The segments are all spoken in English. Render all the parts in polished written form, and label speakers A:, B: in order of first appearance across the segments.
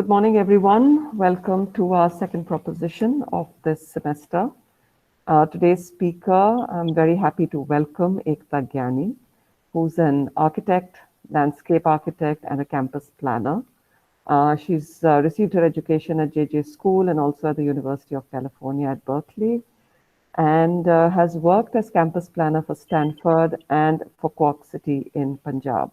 A: Good morning, everyone. Welcome to our second proposition of this semester. Today's speaker, I'm very happy to welcome Ekta Gyani, who's an architect, landscape architect, and a campus planner. She's received her education at JJ School and also at the University of California at Berkeley, and has worked as campus planner for Stanford and for Quark City in Punjab.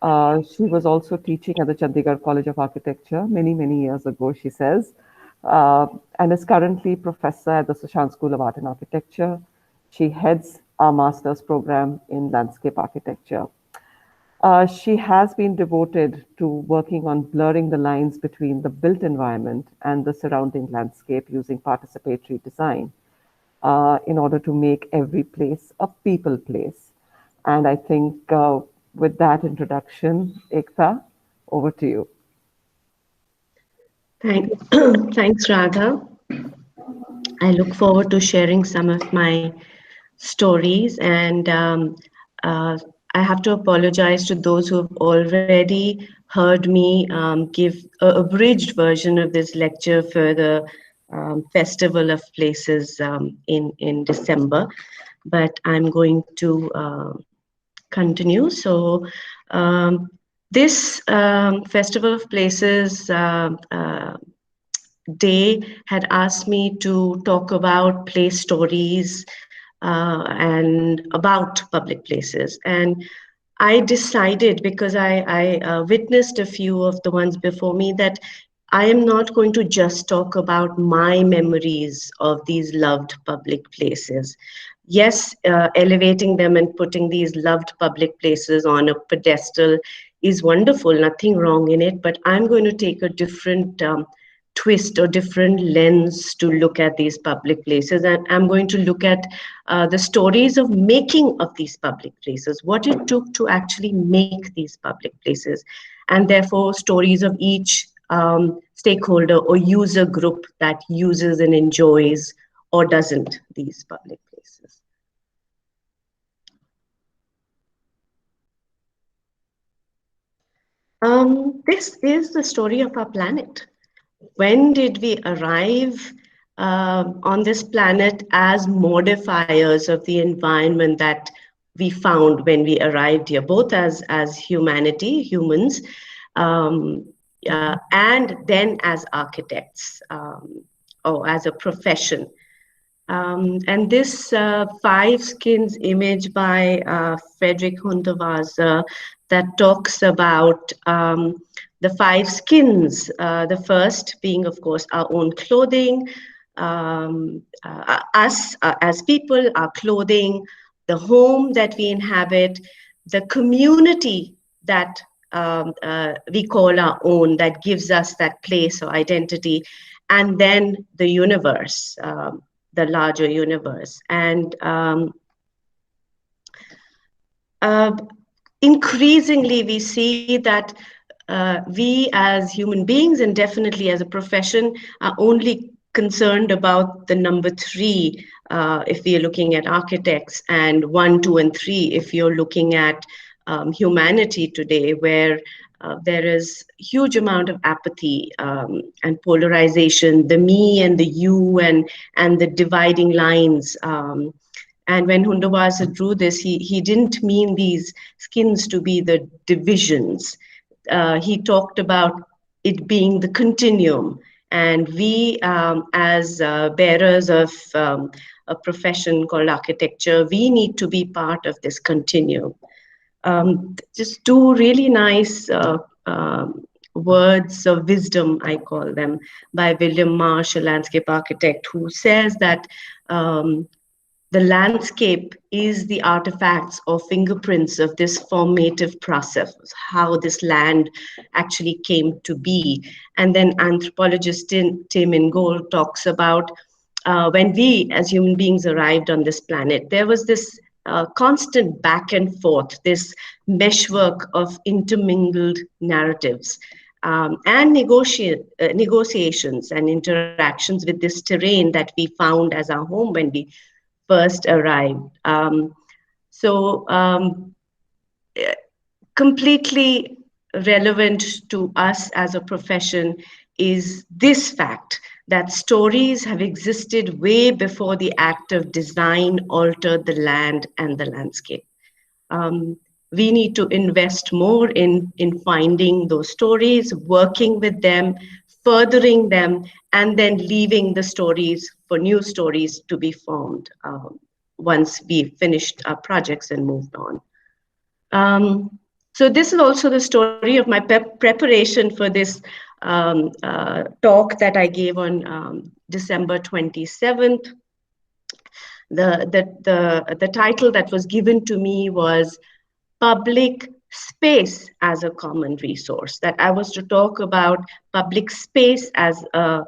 A: She was also teaching at the Chandigarh College of Architecture many years ago, she says, and is currently professor at the Sushant School of Art and Architecture. She heads our master's program in landscape architecture. She has been devoted to working on blurring the lines between the built environment and the surrounding landscape using participatory design in order to make every place a people place. And I think with that introduction, Ekta, over to you.
B: Thanks, Radha. I look forward to sharing some of my stories, and I have to apologize to those who have already heard me give an abridged version of this lecture for the Festival of Places in December, but I'm going to continue. So this Festival of Places day had asked me to talk about place stories and about public places. And I decided, because I witnessed a few of the ones before me, that I am not going to just talk about my memories of these loved public places. Yes, elevating them and putting these loved public places on a pedestal is wonderful, nothing wrong in it, but I'm going to take a different twist or different lens to look at these public places, and I'm going to look at the stories of making of these public places, what it took to actually make these public places, and therefore stories of each stakeholder or user group that uses and enjoys or doesn't these public places. This is the story of our planet. When did we arrive on this planet as modifiers of the environment that we found when we arrived here, both as humanity, humans, and then as architects or as a profession. And this Five Skins image by Frederick Hundertwasser that talks about the five skins, the first being, of course, our own clothing, us as people, our clothing, the home that we inhabit, the community that we call our own, that gives us that place or identity, and then the universe, the larger universe. And increasingly, we see that we as human beings, and definitely as a profession, are only concerned about the number three if we are looking at architects, and 1, 2, and 3 if you're looking at humanity today, where there is huge amount of apathy and polarization, the me and the you, and the dividing lines. And when Hundertwasser drew this, he didn't mean these skins to be the divisions. He talked about it being the continuum. And we, as bearers of a profession called architecture, we need to be part of this continuum. Just two really nice words of wisdom, I call them, by William Marsh, a landscape architect, who says that the landscape is the artifacts or fingerprints of this formative process, how this land actually came to be. And then anthropologist Tim Ingold talks about when we as human beings arrived on this planet, there was this constant back and forth, this meshwork of intermingled narratives and negotiations and interactions with this terrain that we found as our home when we first arrived. Completely relevant to us as a profession is this fact that stories have existed way before the act of design altered the land and the landscape. Um, we need to invest more in finding those stories, working with them, furthering them, and then leaving the stories for new stories to be formed once we finished our projects and moved on. So this is also the story of my preparation for this talk that I gave on December 27th. The title that was given to me was Public Space as a Common Resource, that I was to talk about public space as a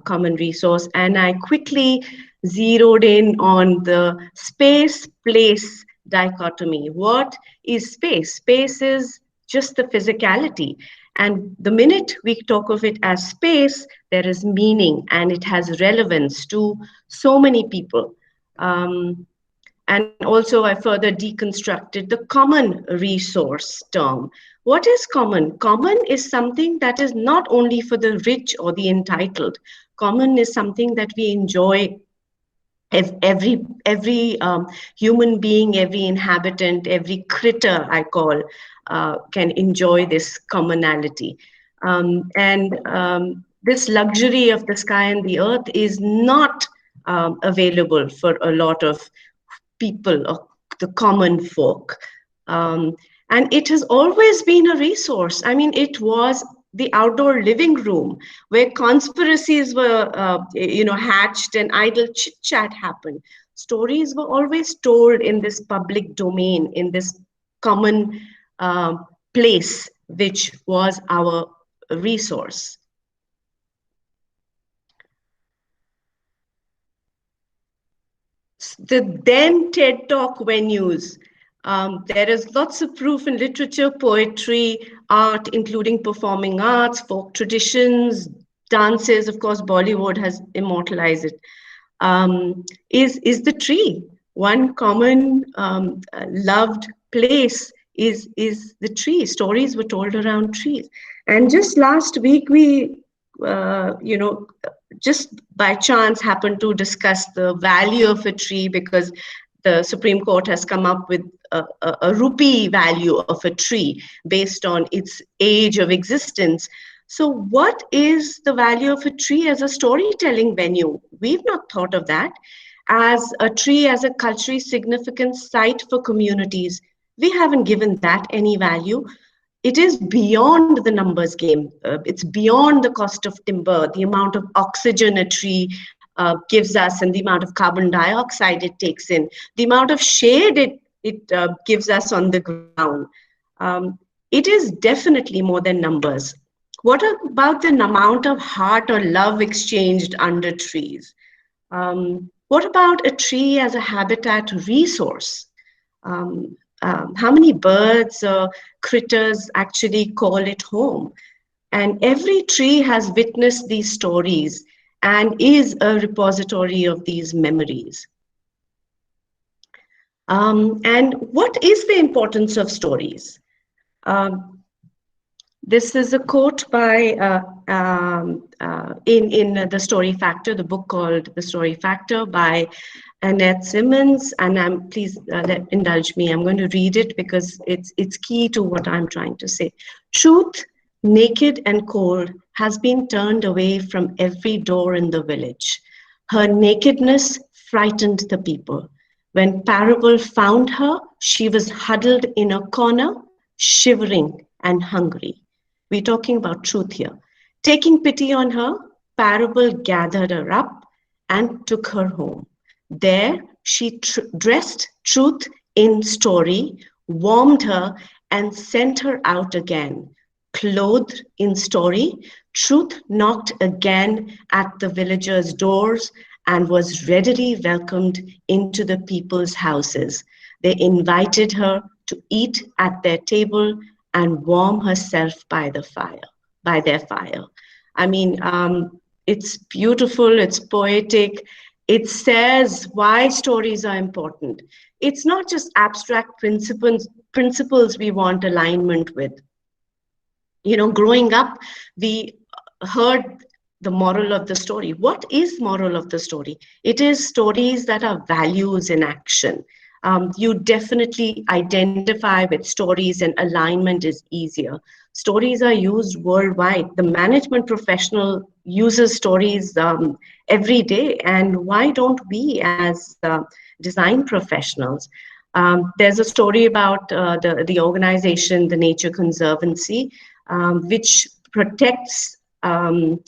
B: common resource. And I quickly zeroed in on the space-place dichotomy. What is space? Space is just the physicality. And the minute we talk of it as space, there is meaning and it has relevance to so many people. And also I further deconstructed the common resource term. What is common? Common is something that is not only for the rich or the entitled. Common is something that we enjoy. Every human being, every inhabitant, every critter I call can enjoy this commonality. This luxury of the sky and the earth is not available for a lot of people, or the common folk. And it has always been a resource. I mean, it was the outdoor living room where conspiracies were, hatched and idle chit chat happened. Stories were always told in this public domain, in this common place, which was our resource. The then TED Talk venues. There is lots of proof in literature, poetry, art, including performing arts, folk traditions, dances. Of course, Bollywood has immortalized it. Is the tree. One common loved place is the tree. Stories were told around trees. And just last week, we, just by chance happened to discuss the value of a tree, because the Supreme Court has come up with a rupee value of a tree based on its age of existence. So what is the value of a tree as a storytelling venue? We've not thought of that. As a tree, as a culturally significant site for communities, we haven't given that any value. It is beyond the numbers game. It's beyond the cost of timber, the amount of oxygen a tree gives us, and the amount of carbon dioxide it takes in, the amount of shade it gives us on the ground. It is definitely more than numbers. What about the amount of heart or love exchanged under trees? What about a tree as a habitat resource? How many birds or critters actually call it home? And every tree has witnessed these stories and is a repository of these memories. And what is the importance of stories? This is a quote by in The Story Factor, the book called The Story Factor by Annette Simmons, and please indulge me. I'm going to read it because it's key to what I'm trying to say. Truth, naked and cold, has been turned away from every door in the village. Her nakedness frightened the people. When Parable found her, she was huddled in a corner, shivering and hungry. We're talking about truth here. Taking pity on her, Parable gathered her up and took her home. There, she dressed truth in story, warmed her, and sent her out again. Clothed in story, truth knocked again at the villagers' doors and was readily welcomed into the people's houses. They invited her to eat at their table and warm herself by their fire. I mean, it's beautiful, it's poetic. It says why stories are important. It's not just abstract principles we want alignment with. growing up, we heard the moral of the story. What is moral of the story? It is stories that are values in action. You definitely identify with stories, and alignment is easier. Stories are used worldwide. The management professional uses stories every day, and why don't we as design professionals? There's a story about the organization, the Nature Conservancy, which protects land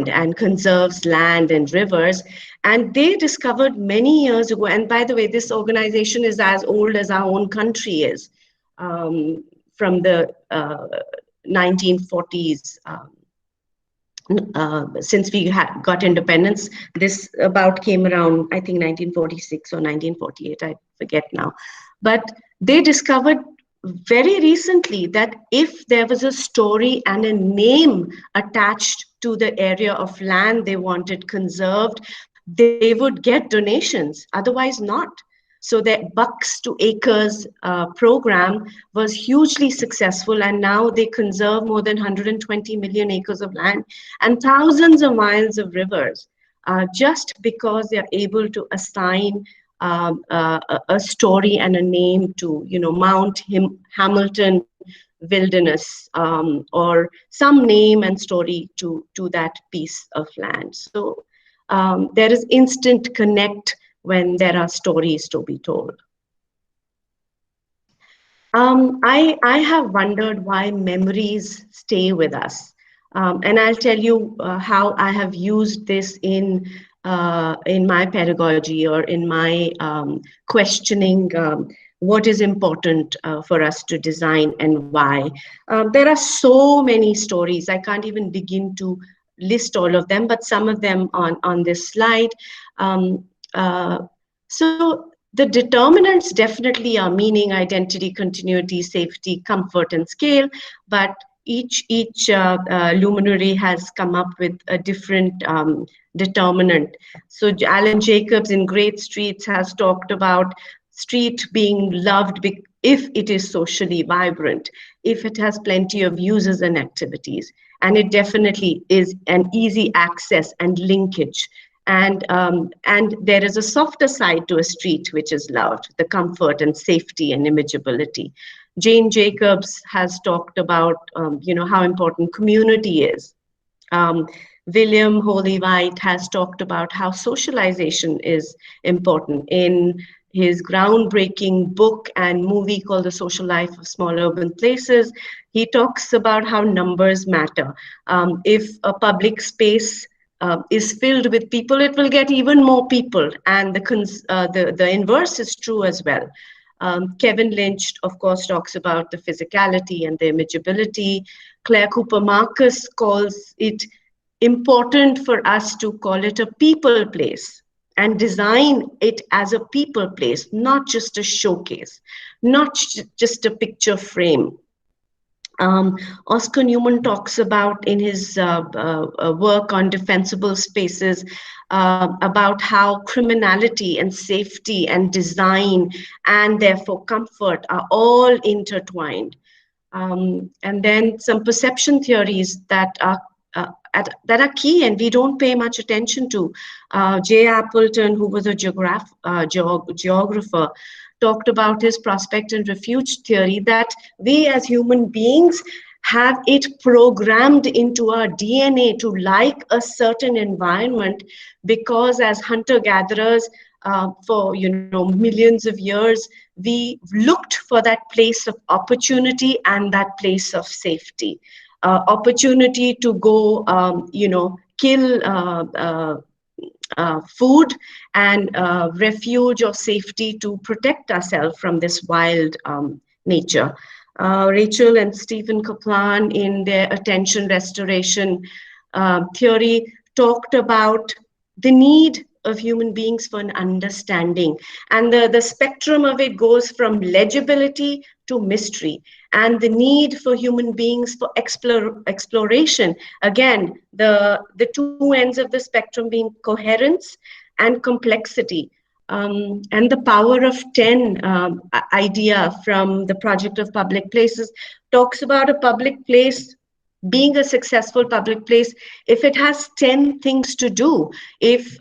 B: and conserves land and rivers. And they discovered many years ago, and by the way, this organization is as old as our own country is, from the 1940s. Since we got independence, this about came around, I think, 1946 or 1948, I forget now. But they discovered very recently that if there was a story and a name attached to the area of land they wanted conserved, they would get donations, otherwise not. So the Bucks to Acres program was hugely successful, and now they conserve more than 120 million acres of land and thousands of miles of rivers, just because they're able to assign a story and a name to, Mount Hamilton Wilderness, or some name and story to that piece of land. So there is instant connect when there are stories to be told. I have wondered why memories stay with us. And I'll tell you how I have used this in my pedagogy, or in my questioning what is important for us to design and why. There are so many stories. I can't even begin to list all of them, but some of them on this slide. So the determinants definitely are meaning, identity, continuity, safety, comfort, and scale, but each luminary has come up with a different determinant. So Alan Jacobs in Great Streets has talked about street being loved if it is socially vibrant, if it has plenty of users and activities, and it definitely is an easy access and linkage. And there is a softer side to a street which is loved, the comfort and safety and imageability. Jane Jacobs has talked about, how important community is. William Holywhite has talked about how socialization is important. In his groundbreaking book and movie called The Social Life of Small Urban Places, he talks about how numbers matter. If a public space is filled with people, it will get even more people, and the inverse is true as well. Kevin Lynch, of course, talks about the physicality and the imageability. Claire Cooper Marcus calls it important for us to call it a people place and design it as a people place, not just a showcase, not just a picture frame. Oscar Newman talks about in his work on defensible spaces about how criminality and safety and design and therefore comfort are all intertwined. And then some perception theories that are key and we don't pay much attention to. J. Appleton, who was a geographer, talked about his prospect and refuge theory, that we as human beings have it programmed into our DNA to like a certain environment, because as hunter-gatherers for millions of years, we looked for that place of opportunity and that place of safety. Opportunity to go, kill food, and refuge or safety to protect ourselves from this wild nature. Rachel and Stephen Kaplan, in their attention restoration theory, talked about the need of human beings for an understanding. And the spectrum of it goes from legibility to mystery, and the need for human beings for exploration. Again, the two ends of the spectrum being coherence and complexity. And the power of 10 idea from the project of public places talks about a public place being a successful public place if it has 10 things to do, if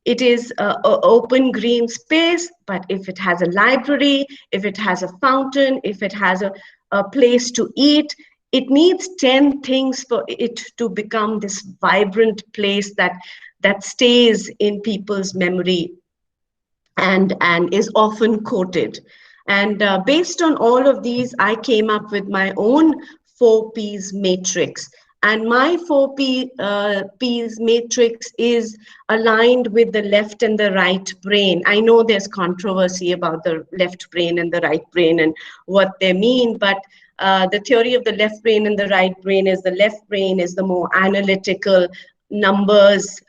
B: it is a open green space, but if it has a library, if it has a fountain, if it has a place to eat, it needs 10 things for it to become this vibrant place that stays in people's memory and is often quoted. And based on all of these, I came up with my own 4 Ps matrix. And my 4 Ps matrix is aligned with the left and the right brain. I know there's controversy about the left brain and the right brain and what they mean, but the theory of the left brain and the right brain is the left brain is the more analytical numbers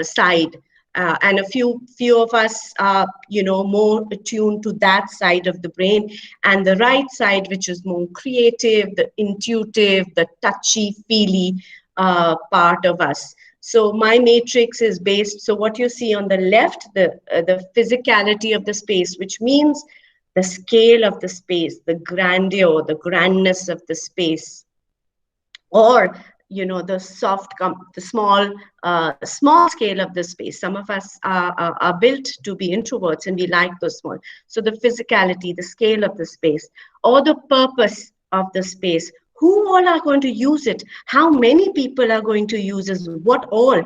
B: side. And a few of us are, more attuned to that side of the brain, and the right side, which is more creative, the intuitive, the touchy-feely part of us. So my matrix is based. So what you see on the left, the physicality of the space, which means the scale of the space, the grandeur, the grandness of the space, or the the small scale of the space. Some of us are built to be introverts and we like those small. So the physicality, the scale of the space, or the purpose of the space. Who all are going to use it? How many people are going to use it? What all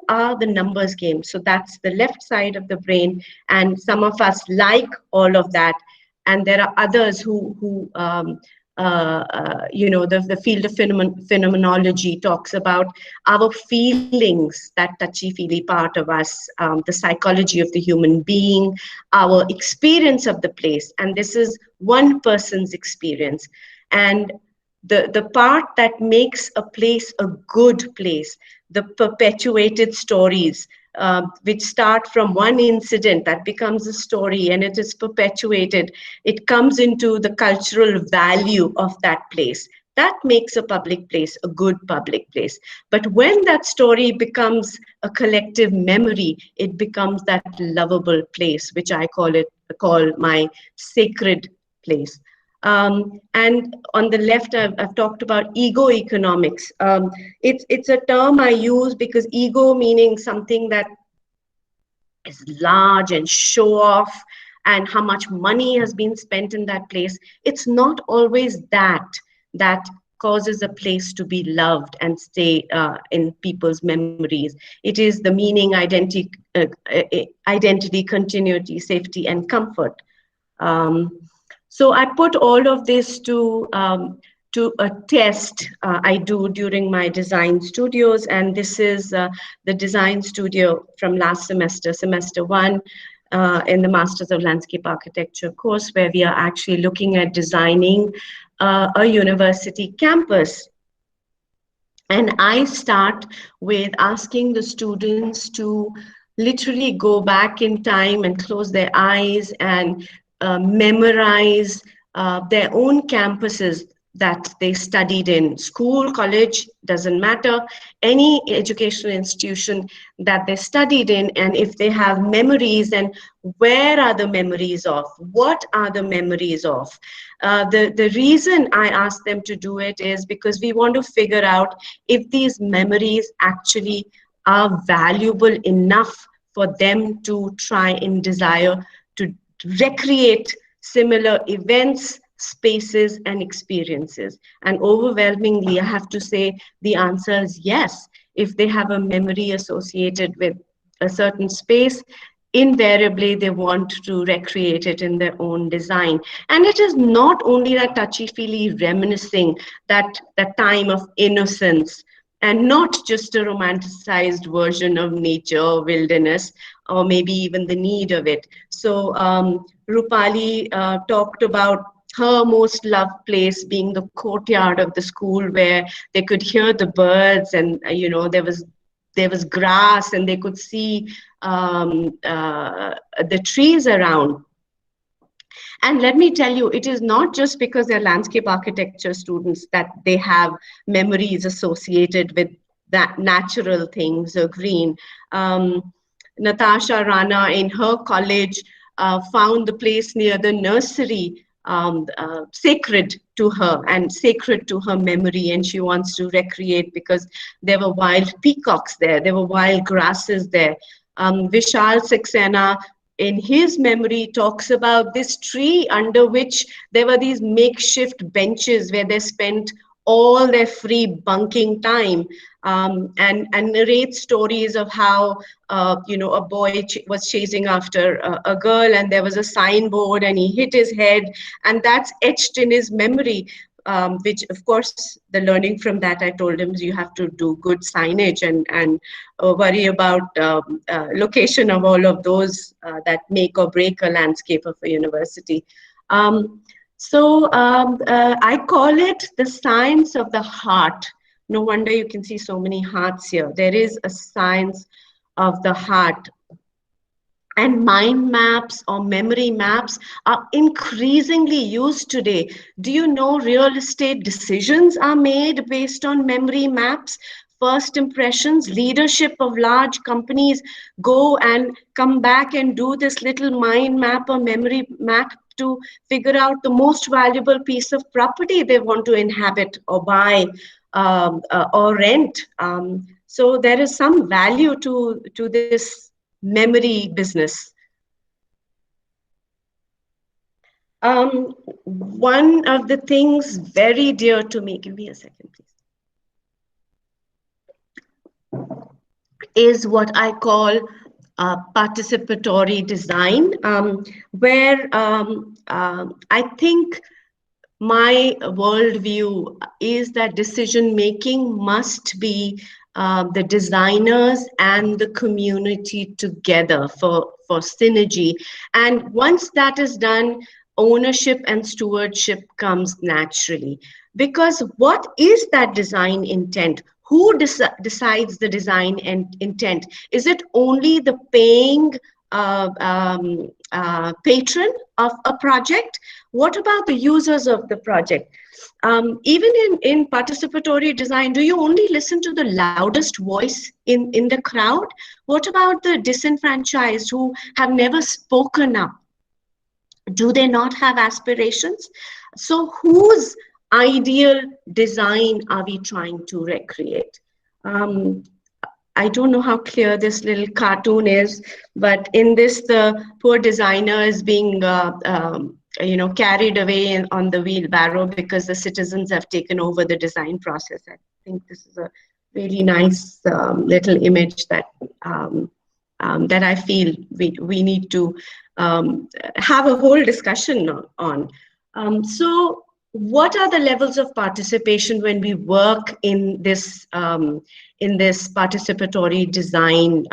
B: are the numbers game. So that's the left side of the brain, and some of us like all of that, and there are others who the field of phenomenology talks about our feelings, that touchy-feely part of us, the psychology of the human being, our experience of the place. And this is one person's experience. And the part that makes a place a good place, the perpetuated stories, which start from one incident that becomes a story and it is perpetuated. It comes into the cultural value of that place. That makes a public place a good public place. But when that story becomes a collective memory, it becomes that lovable place, which I call my sacred place. And on the left, I've talked about ego economics. It's a term I use because ego meaning something that is large and show off, and how much money has been spent in that place. It's not always that causes a place to be loved and stay in people's memories. It is the meaning, identity, continuity, safety, and comfort. So I put all of this to a test I do during my design studios. And this is the design studio from last semester 1, in the Masters of Landscape Architecture course, where we are actually looking at designing a university campus. And I start with asking the students to literally go back in time and close their eyes and memorize their own campuses that they studied in. School, college, doesn't matter, any educational institution that they studied in, and if they have memories, and where are the memories of? What are the memories of? The reason I asked them to do it is because we want to figure out if these memories actually are valuable enough for them to try and desire to recreate similar events, spaces, and experiences. And overwhelmingly, I have to say the answer is yes. If they have a memory associated with a certain space, invariably they want to recreate it in their own design. And it is not only that touchy-feely reminiscing, that time of innocence, and not just a romanticized version of nature or wilderness, or maybe even the need of it. So Rupali talked about her most loved place being the courtyard of the school, where they could hear the birds, and there was grass, and they could see the trees around. And let me tell you, it is not just because they're landscape architecture students that they have memories associated with that natural things or green. Natasha Rana in her college found the place near the nursery sacred to her and sacred to her memory, and she wants to recreate because there were wild peacocks there were wild grasses there. Vishal Saxena in his memory talks about this tree under which there were these makeshift benches where they spent all their free bunking time, and narrate stories of how a boy was chasing after a girl, and there was a signboard and he hit his head, and that's etched in his memory. Which of course the learning from that, I told him, you have to do good signage and worry about location of all of those that make or break a landscape of a university. I call it the science of the heart. No wonder you can see so many hearts here. There is a science of the heart. And mind maps or memory maps are increasingly used today. Do you know real estate decisions are made based on memory maps? First impressions, leadership of large companies go and come back and do this little mind map or memory map to figure out the most valuable piece of property they want to inhabit or buy or rent. So there is some value to this memory business. One of the things very dear to me, give me a second, please, is what I call participatory design, where I think my worldview is that decision making must be the designers and the community together for synergy. And once that is done, ownership and stewardship comes naturally. Because what is that design intent? Who decides the design and intent? Is it only the paying patron of a project? What about the users of the project? Even in participatory design, do you only listen to the loudest voice in the crowd? What about the disenfranchised who have never spoken up? Do they not have aspirations? So whose ideal design are we trying to recreate? I don't know how clear this little cartoon is, but in this, the poor designer is being carried away on the wheelbarrow because the citizens have taken over the design process. I think this is a really nice little image that that I feel we need to have a whole discussion on. So what are the levels of participation when we work in this participatory design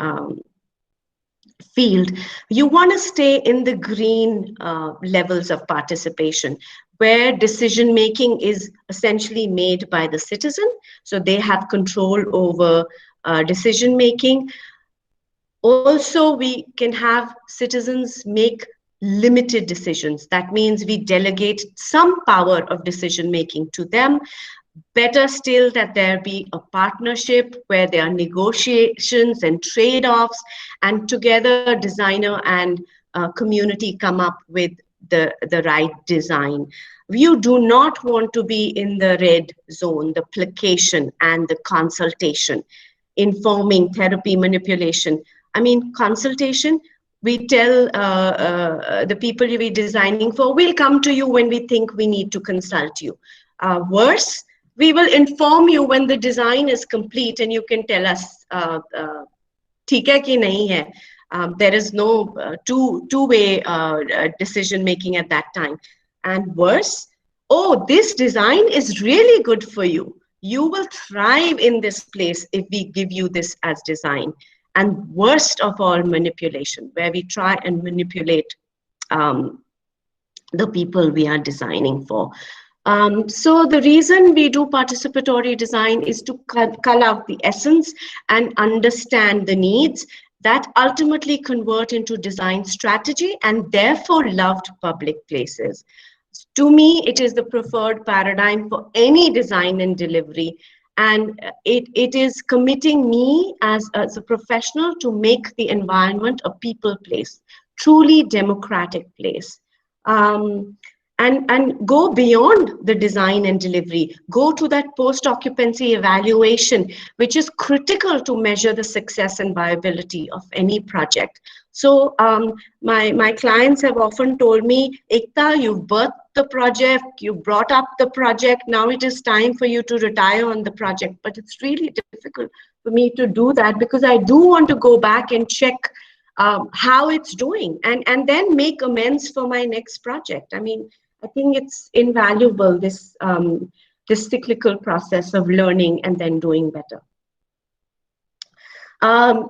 B: field? You want to stay in the green levels of participation, where decision making is essentially made by the citizen, so they have control over decision making. Also, we can have citizens make limited decisions. That means we delegate some power of decision making to them. Better still, that there be a partnership where there are negotiations and trade-offs, and together designer and community come up with the right design. You do not want to be in the red zone, the placation and the consultation, informing, therapy, manipulation. I mean, consultation, we tell the people we're designing for, we'll come to you when we think we need to consult you. Worse, we will inform you when the design is complete and you can tell us, theek hai ki nahi hai. There is no two-way decision making at that time. And worse, oh, this design is really good for you. You will thrive in this place if we give you this as design. And worst of all, manipulation, where we try and manipulate the people we are designing for. So the reason we do participatory design is to cull out the essence and understand the needs that ultimately convert into design strategy and therefore loved public places. To me, it is the preferred paradigm for any design and delivery. And it is committing me as a professional to make the environment a people place, truly democratic place. Um, and go beyond the design and delivery, go to that post-occupancy evaluation, which is critical to measure the success and viability of any project. So my clients have often told me, Ekta, you've birthed the project, you brought up the project, now it is time for you to retire on the project. But it's really difficult for me to do that, because I do want to go back and check how it's doing, and then make amends for my next project. I mean, I think it's invaluable, this cyclical process of learning and then doing better.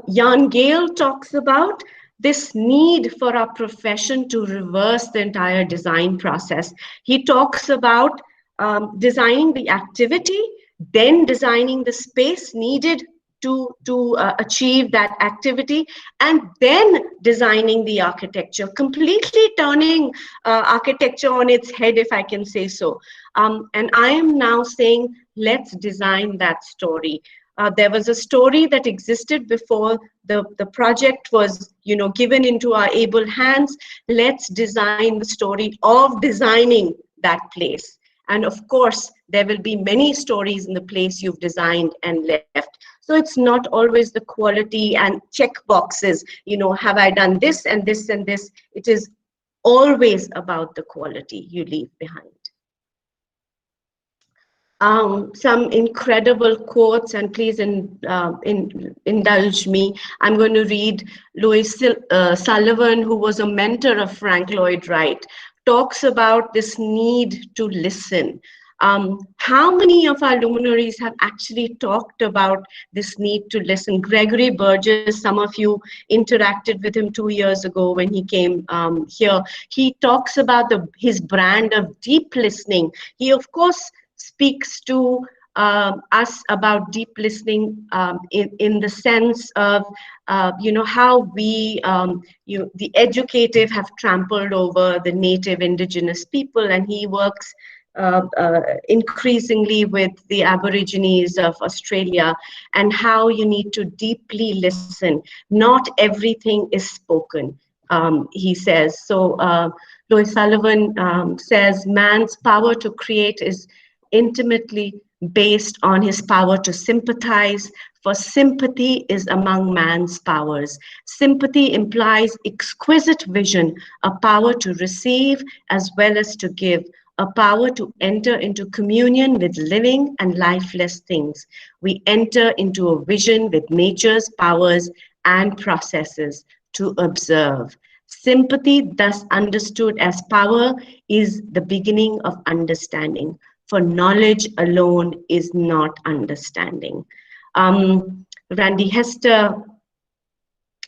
B: Jan Gale talks about this need for our profession to reverse the entire design process. He talks about designing the activity, then designing the space needed to achieve that activity, and then designing the architecture, completely turning architecture on its head, if I can say so. And I am now saying, let's design that story. There was a story that existed before the project was, given into our able hands. Let's design the story of designing that place. And of course, there will be many stories in the place you've designed and left. So it's not always the quality and check boxes, have I done this and this and this? It is always about the quality you leave behind. Some incredible quotes, and please indulge me. I'm going to read Louis Sullivan, who was a mentor of Frank Lloyd Wright, talks about this need to listen. How many of our luminaries have actually talked about this need to listen? Gregory Burgess, some of you interacted with him 2 years ago when he came here. He talks about his brand of deep listening. He, of course, speaks to us about deep listening in the sense of, how we, the educative, have trampled over the native indigenous people, and he works increasingly with the Aborigines of Australia, and how you need to deeply listen. Not everything is spoken, he says. So Louis Sullivan says, man's power to create is intimately based on his power to sympathize, for sympathy is among man's powers. Sympathy implies exquisite vision, a power to receive as well as to give, a power to enter into communion with living and lifeless things. We enter into a vision with nature's powers and processes to observe. Sympathy, thus understood as power, is the beginning of understanding. For knowledge alone is not understanding. Randy Hester,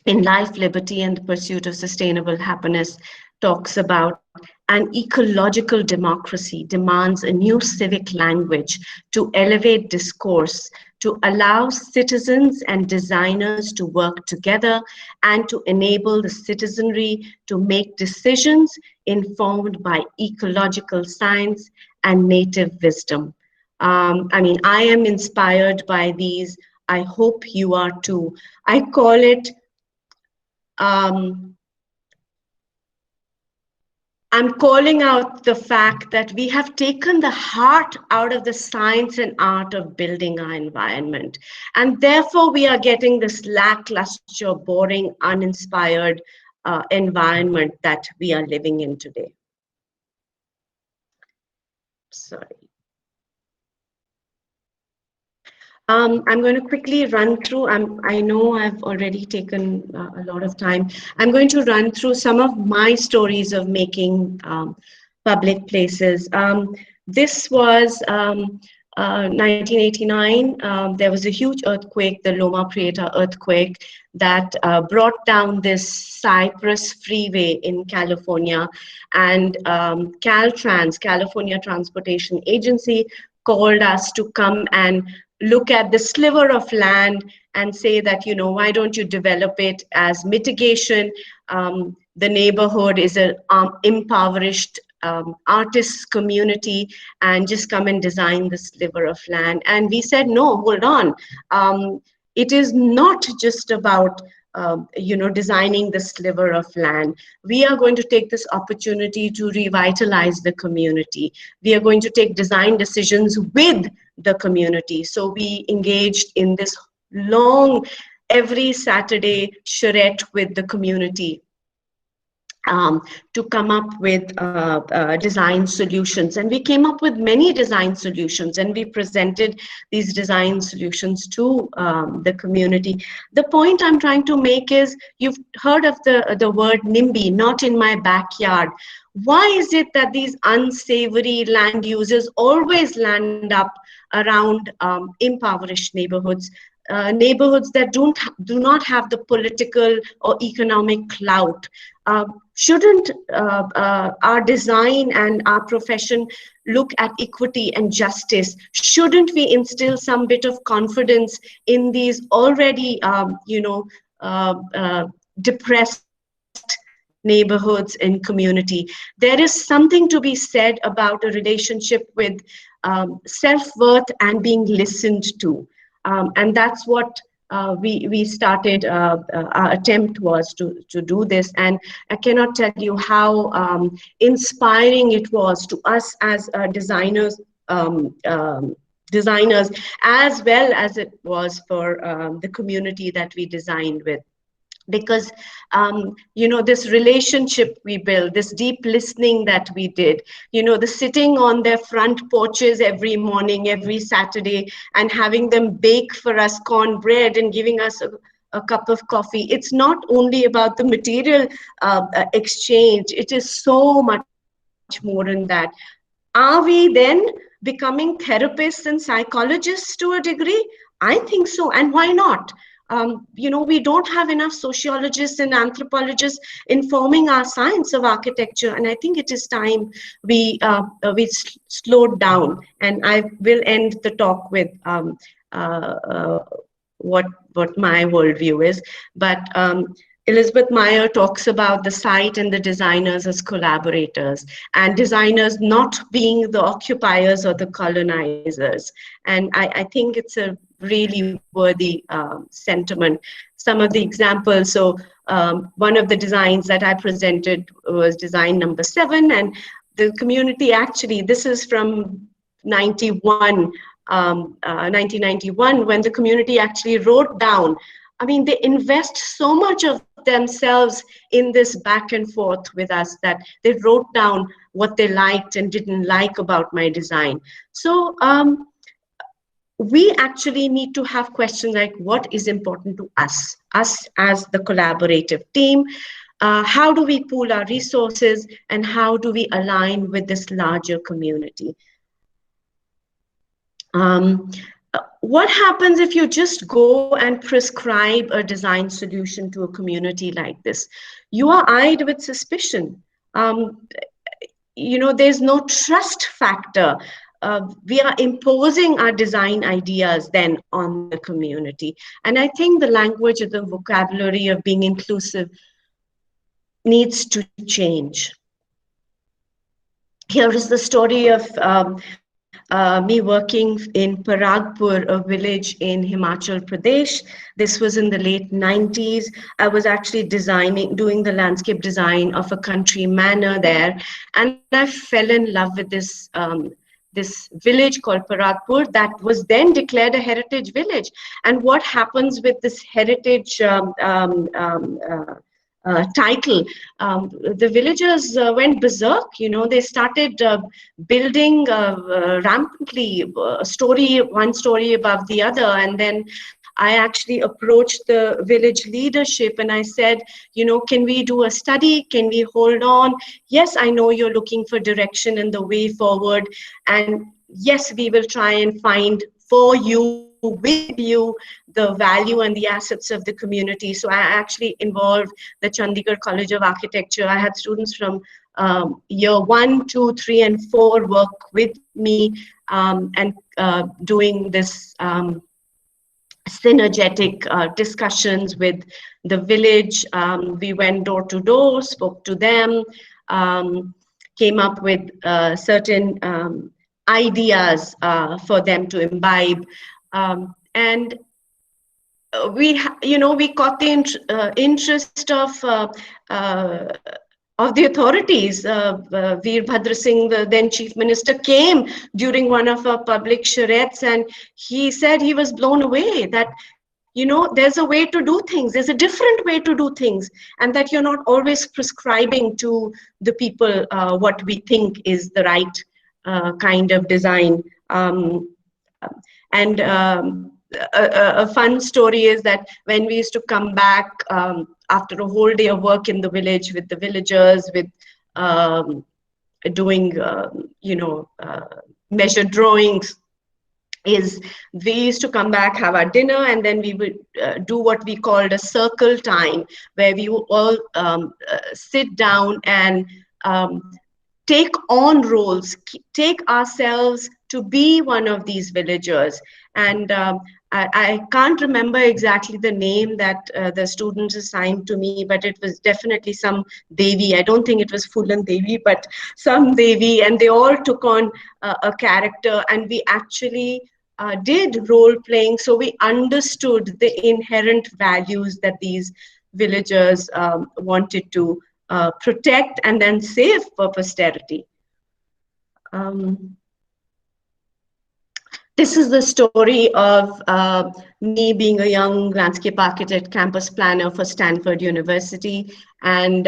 B: in Life, Liberty, and the Pursuit of Sustainable Happiness, talks about an ecological democracy demands a new civic language to elevate discourse, to allow citizens and designers to work together, and to enable the citizenry to make decisions informed by ecological science and native wisdom. I am inspired by these. I hope you are too. I call it, I'm calling out the fact that we have taken the heart out of the science and art of building our environment. And therefore, we are getting this lackluster, boring, uninspired environment that we are living in today. Sorry. I'm going to quickly run through, I know I've already taken a lot of time. I'm going to run through some of my stories of making public places. This was 1989. There was a huge earthquake, the Loma Prieta earthquake, that brought down this Cypress freeway in California. And Caltrans, California Transportation Agency, called us to come and look at the sliver of land and say that, why don't you develop it as mitigation? The neighborhood is an impoverished artists community and just come and design this sliver of land. And we said, no, hold on. It is not just about designing the sliver of land. We are going to take this opportunity to revitalize the community. We are going to take design decisions with the community. So we engaged in this long, every Saturday charrette with the community to come up with design solutions. And we came up with many design solutions, and we presented these design solutions to the community. The point I'm trying to make is, you've heard of the word NIMBY, not in my backyard. Why is it that these unsavory land uses always land up around impoverished neighborhoods? Neighborhoods that do not have the political or economic clout. Shouldn't our design and our profession look at equity and justice? Shouldn't we instill some bit of confidence in these already, depressed neighborhoods and community? There is something to be said about a relationship with self-worth and being listened to. And that's what we started, our attempt was to do this. And I cannot tell you how inspiring it was to us as designers, as well as it was for the community that we designed with. Because this relationship we built, this deep listening that we did, the sitting on their front porches every morning, every Saturday, and having them bake for us cornbread and giving us a cup of coffee. It's not only about the material exchange, it is so much more than that. Are we then becoming therapists and psychologists to a degree? I think so. And why not? We don't have enough sociologists and anthropologists informing our science of architecture, and I think it is time we slowed down. And I will end the talk with what my worldview is. But Elizabeth Meyer talks about the site and the designers as collaborators, and designers not being the occupiers or the colonizers. And I think it's a really worthy sentiment. Some of the examples, so one of the designs that I presented was design number 7, and the community actually, this is from 1991, when the community actually wrote down, I mean, they invest so much of themselves in this back and forth with us that they wrote down what they liked and didn't like about my design. So we actually need to have questions like, what is important to us as the collaborative team? How do we pool our resources, and how do we align with this larger community? What happens if you just go and prescribe a design solution to a community like this? You are eyed with suspicion. There's no trust factor. We are imposing our design ideas then on the community. And I think the language or the vocabulary of being inclusive needs to change. Here is the story of me working in Paragpur, a village in Himachal Pradesh. This was in the late 90s. I was actually doing the landscape design of a country manor there. And I fell in love with this village called Paragpur that was then declared a heritage village. And what happens with this heritage title, the villagers went berserk. They started building rampantly, one story above the other. And then I actually approached the village leadership and I said, can we do a study? Can we hold on? Yes, I know you're looking for direction and the way forward. And yes, we will try and find for you, with you, the value and the assets of the community. So I actually involved the Chandigarh College of Architecture. I had students from year 1, 2, 3, and 4 work with me and doing this synergetic discussions with the village. We went door to door, spoke to them. came up with certain ideas for them to imbibe. And we caught the interest uh, of the authorities. Veerbhadra Singh, the then chief minister, came during one of our public charrettes, and he said he was blown away that, there's a way to do things, there's a different way to do things, and that you're not always prescribing to the people what we think is the right kind of design. And a fun story is that when we used to come back after a whole day of work in the village with the villagers, with doing, measured drawings, is we used to come back, have our dinner, and then we would do what we called a circle time, where we would all sit down and take on roles, take ourselves to be one of these villagers. And I can't remember exactly the name that the students assigned to me, but it was definitely some Devi. I don't think it was Fulan Devi, but some Devi, and they all took on a character, and we actually did role playing. So we understood the inherent values that these villagers wanted to protect and then save for posterity. This is the story of me being a young landscape architect, campus planner for Stanford University. And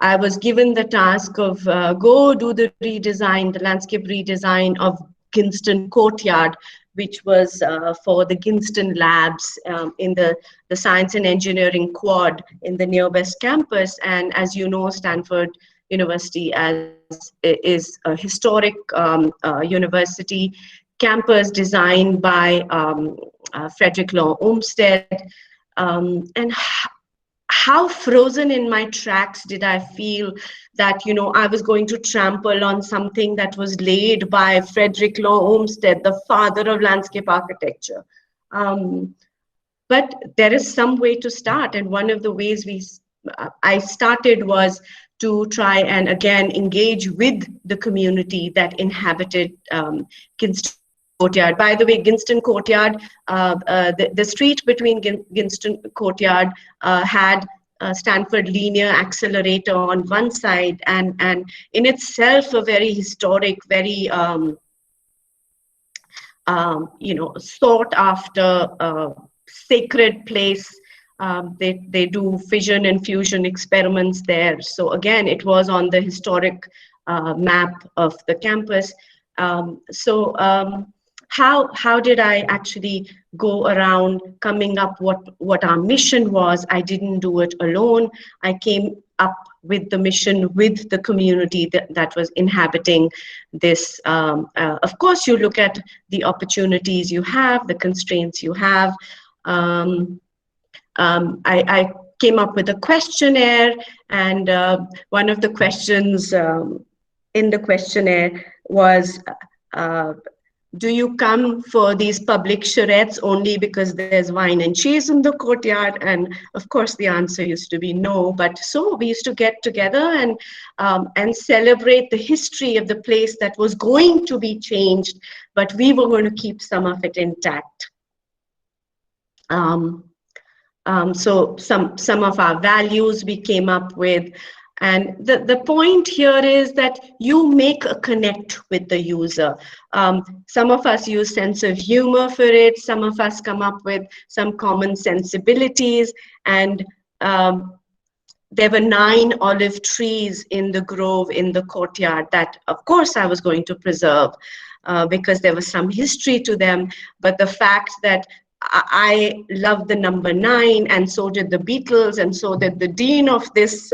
B: I was given the task of go do the redesign, the landscape redesign of Ginston Courtyard, which was for the Ginston Labs in the Science and Engineering Quad in the Near West campus. And as you know, Stanford University is a historic university campus designed by Frederick Law Olmsted. And how frozen in my tracks did I feel that, I was going to trample on something that was laid by Frederick Law Olmsted, the father of landscape architecture. But there is some way to start. And one of the ways I started was to try and again engage with the community that inhabited Ginston Courtyard. By the way, Ginston Courtyard, the street between Ginston Courtyard had Stanford Linear Accelerator on one side, and in itself a very historic, very sought after sacred place. They do fission and fusion experiments there. So again, it was on the historic map of the campus. How did I actually go around coming up what our mission was? I didn't do it alone. I came up with the mission with the community that was inhabiting this. Of course, you look at the opportunities you have, the constraints you have. I came up with a questionnaire, and one of the questions in the questionnaire was, do you come for these public charrettes only because there's wine and cheese in the courtyard? And of course, the answer used to be no. But so we used to get together and celebrate the history of the place that was going to be changed, but we were going to keep some of it intact. So some of our values we came up with. And the point here is that you make a connect with the user. Some of us use sense of humor for it. Some of us come up with some common sensibilities. And there were 9 olive trees in the grove in the courtyard that, of course, I was going to preserve because there was some history to them. But the fact that I love the number 9, and so did the Beatles, and so did the dean of this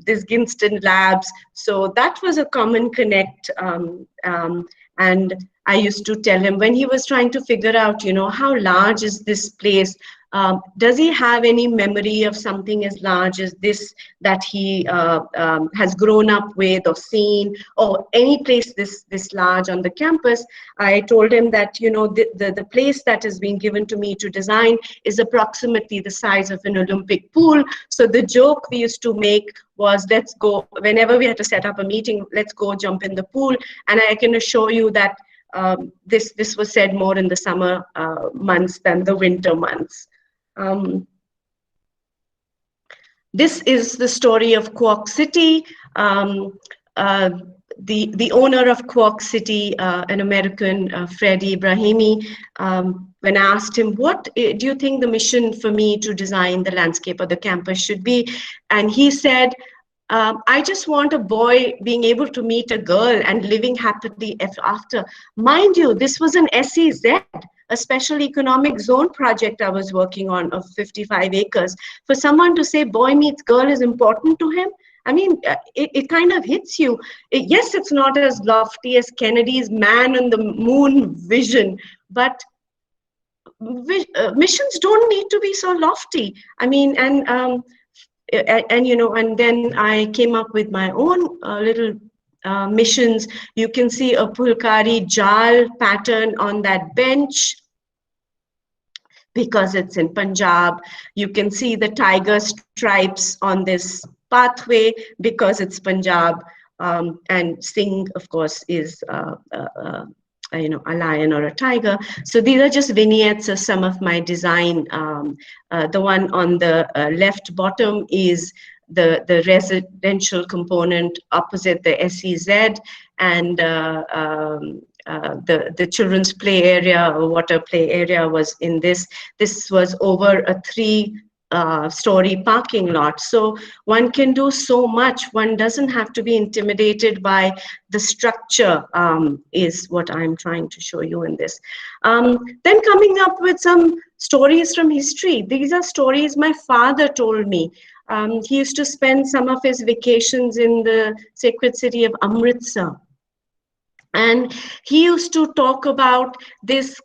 B: this Ginston Labs. So that was a common connect. And I used to tell him when he was trying to figure out, how large is this place? Does he have any memory of something as large as this that he has grown up with or seen, or any place this large on the campus? I told him that, you know, the place that has been given to me to design is approximately the size of an Olympic pool. So the joke we used to make was, let's go, whenever we had to set up a meeting, let's go jump in the pool. And I can assure you that this was said more in the summer months than the winter months. This is the story of Quark City. The owner of Quark City, an American, Freddie Ibrahimi, when I asked him, what do you think the mission for me to design the landscape of the campus should be? And he said, I just want a boy being able to meet a girl and living happily after. Mind you, this was an SEZ, a special economic zone project I was working on of 55 acres. For someone to say boy meets girl is important to him, I mean, it kind of hits you. Yes, it's not as lofty as Kennedy's man on the moon vision, but missions don't need to be so lofty. I mean, and you know, and then I came up with my own little missions. You can see a Pulkari Jal pattern on that bench because it's in Punjab. You can see the tiger stripes on this pathway because it's Punjab. And Singh, of course, is you know, a lion or a tiger. So these are just vignettes of some of my design. The one on the left bottom is the residential component opposite the SEZ, and the children's play area or water play area was in this. This was over a 3-story parking lot. So one can do so much. One doesn't have to be intimidated by the structure, is what I'm trying to show you in this. Then coming up with some stories from history. These are stories my father told me. He used to spend some of his vacations in the sacred city of Amritsar. And he used to talk about this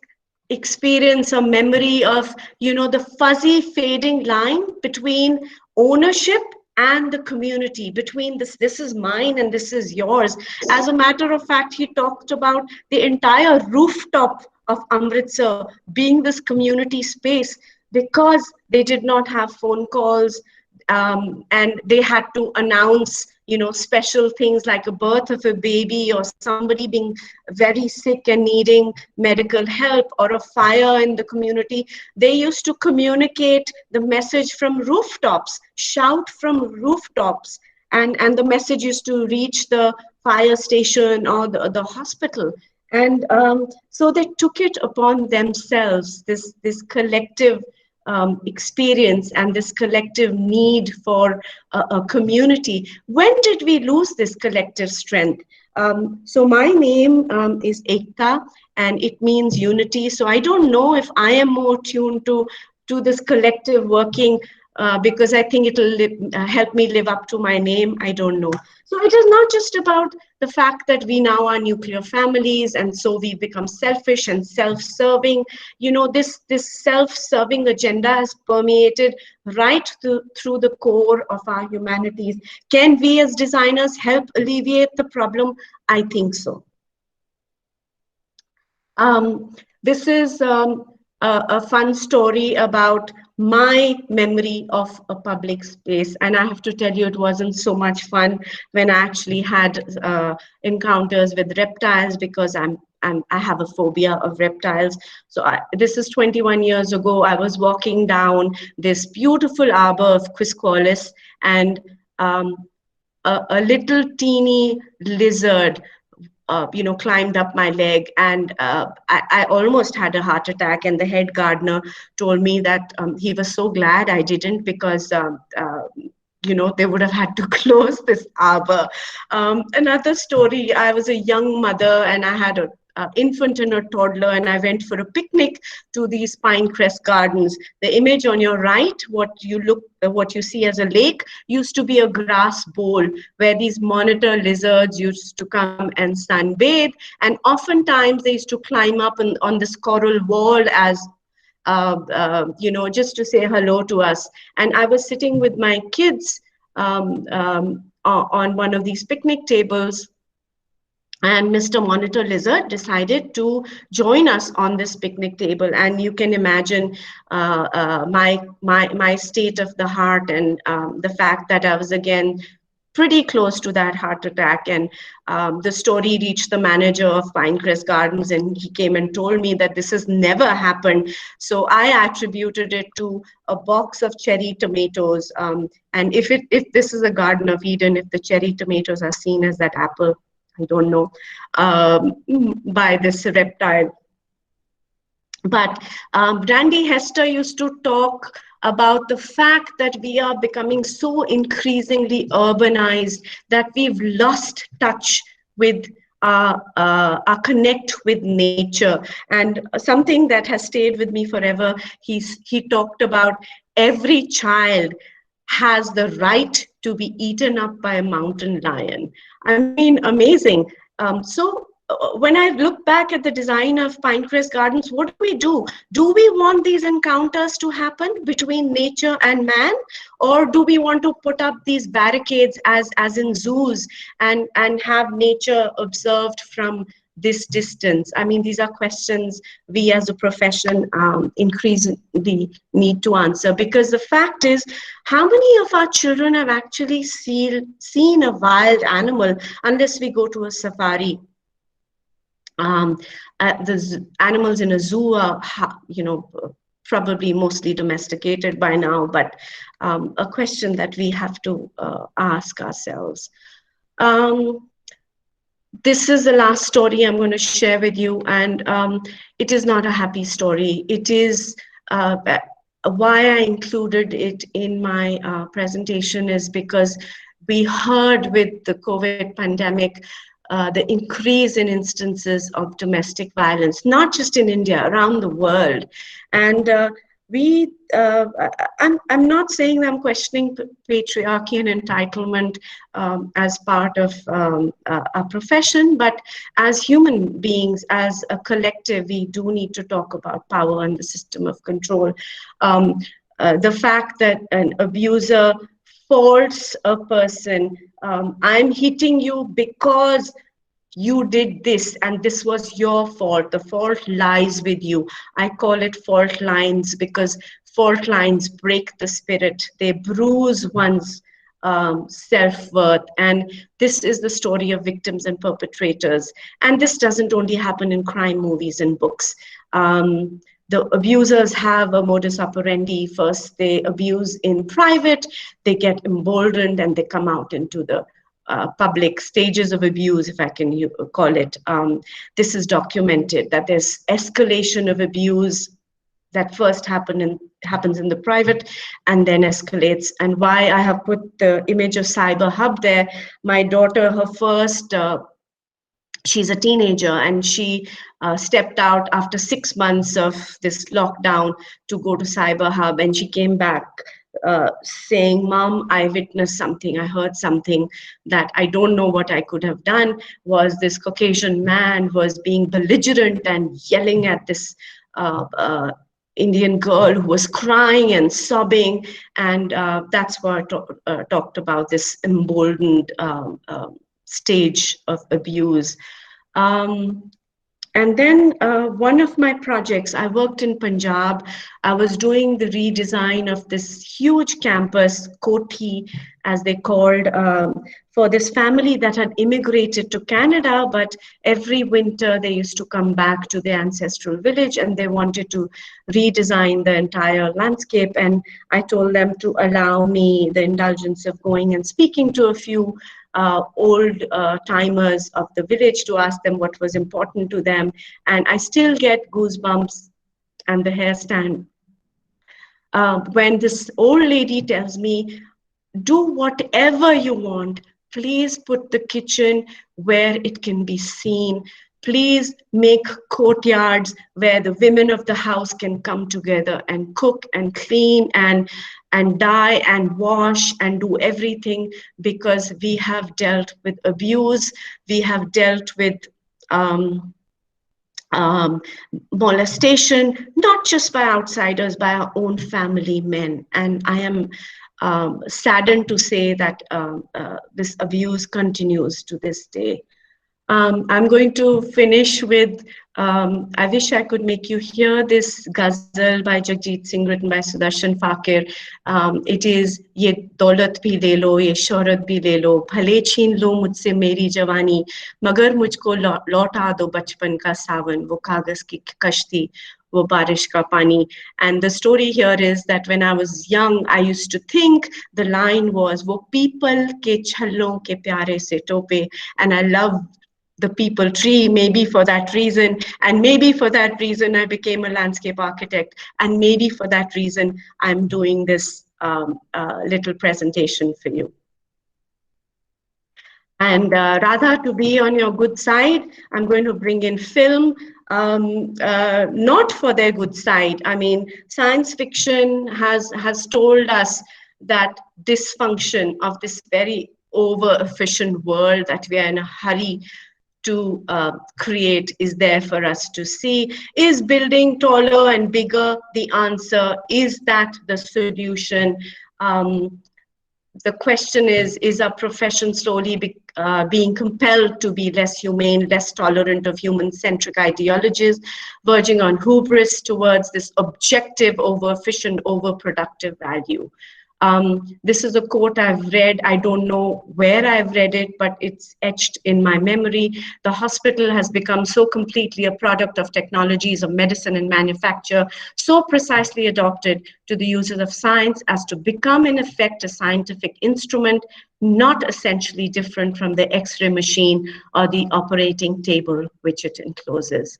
B: experience or memory of, you know, the fuzzy fading line between ownership and the community, between this is mine and this is yours. As a matter of fact, he talked about the entire rooftop of Amritsar being this community space because they did not have phone calls, and they had to announce, you know, special things like a birth of a baby or somebody being very sick and needing medical help or a fire in the community. They used to communicate the message from rooftops, shout from rooftops, and the message used to reach the fire station or the hospital. And so they took it upon themselves, this collective experience and this collective need for a community. When did we lose this collective strength? So my name is Ekta, and it means unity. So I don't know if I am more tuned to this collective working because I think it'll help me live up to my name. I don't know. So it is not just about the fact that we now are nuclear families and so we become selfish and self-serving. You know, this self-serving agenda has permeated right through the core of our humanities. Can we as designers help alleviate the problem? I think so. This is a fun story about my memory of a public space, and I have to tell you, it wasn't so much fun when I actually had encounters with reptiles, because I have a phobia of reptiles. So this is 21 years ago. I was walking down this beautiful arbor of Quisqualis, and a little teeny lizard you know, climbed up my leg, and I almost had a heart attack. And the head gardener told me that he was so glad I didn't, because you know, they would have had to close this arbor. Another story, I was a young mother and I had an infant and a toddler, and I went for a picnic to these Pinecrest Gardens. The image on your right, what you see as a lake, used to be a grass bowl where these monitor lizards used to come and sunbathe, and oftentimes they used to climb up on this coral wall as just to say hello to us. And I was sitting with my kids on one of these picnic tables, and Mr. Monitor Lizard decided to join us on this picnic table. And you can imagine my state of the heart, and the fact that I was again pretty close to that heart attack. And the story reached the manager of Pinecrest Gardens, and he came and told me that this has never happened. So I attributed it to a box of cherry tomatoes. And if this is a Garden of Eden, if the cherry tomatoes are seen as that apple, I don't know, by this reptile. But Randy Hester used to talk about the fact that we are becoming so increasingly urbanized that we've lost touch with our connect with nature. And something that has stayed with me forever, he talked about every child has the right to be eaten up by a mountain lion. I mean, amazing. When I look back at the design of Pinecrest Gardens, what do? Do we want these encounters to happen between nature and man? Or do we want to put up these barricades as in zoos and have nature observed from this distance? I mean, these are questions we as a profession increasingly need to answer, because the fact is, how many of our children have actually seen a wild animal unless we go to a safari? The animals in a zoo are, probably mostly domesticated by now, but a question that we have to ask ourselves. This is the last story I'm going to share with you, and it is not a happy story. It is why I included it in my presentation is because we heard with the COVID pandemic the increase in instances of domestic violence, not just in India, around the world. And I'm not saying that I'm questioning patriarchy and entitlement as part of our profession, but as human beings, as a collective, we do need to talk about power and the system of control. The fact that an abuser faults a person, I'm hitting you because you did this and this was your fault. The fault lies with you. I call it fault lines because fault lines break the spirit. They bruise one's self-worth. And this is the story of victims and perpetrators. And this doesn't only happen in crime movies and books. The abusers have a modus operandi. First, they abuse in private, they get emboldened, and they come out into the public stages of abuse, if I can call it. This is documented, that there's escalation of abuse that first happens in the private and then escalates. And why I have put the image of Cyber Hub there, my daughter, her first, she's a teenager, and she stepped out after 6 months of this lockdown to go to Cyber Hub, and she came back saying, "Mom, I witnessed something, I heard something that I don't know what I could have done." Was this Caucasian man was being belligerent and yelling at this Indian girl who was crying and sobbing, and that's what I talked about, this emboldened stage of abuse. And then one of my projects, I worked in Punjab. I was doing the redesign of this huge campus, Koti, as they called, for this family that had immigrated to Canada, but every winter they used to come back to their ancestral village, and they wanted to redesign the entire landscape. And I told them to allow me the indulgence of going and speaking to a few old timers of the village to ask them what was important to them. And I still get goosebumps and the hair stand when this old lady tells me, "Do whatever you want. Please put the kitchen where it can be seen. Please make courtyards where the women of the house can come together and cook and clean and dye and wash and do everything, because we have dealt with abuse. We have dealt with um, molestation, not just by outsiders, by our own family men. And I am saddened to say that this abuse continues to this day. I'm going to finish with, I wish I could make you hear this ghazal by Jagjit Singh written by Sudarshan Fakir. It is, ye daulat bhi le lo, ye shohrat bhi le lo, bhale chhin lo mujhse meri jawani, magar mujhko lauta do bachpan ka sawan, wo kagaz ki kashti, wo barish ka pani. And the story here is that when I was young, I used to think the line was, wo people ke chhallon ke pyare se tope, and I love the people tree, maybe for that reason. And maybe for that reason, I became a landscape architect. And maybe for that reason, I'm doing this little presentation for you. And Radha, to be on your good side, I'm going to bring in film, not for their good side. I mean, science fiction has told us that dysfunction of this very over-efficient world that we are in a hurry to create is there for us to see. Is building taller and bigger the answer? Is that the solution? The question is our profession slowly being compelled to be less humane, less tolerant of human-centric ideologies, verging on hubris towards this objective, over-efficient, over-productive value? This is a quote I've read. I don't know where I've read it, but it's etched in my memory. The hospital has become so completely a product of technologies of medicine and manufacture, so precisely adopted to the uses of science as to become, in effect, a scientific instrument, not essentially different from the X-ray machine or the operating table which it encloses.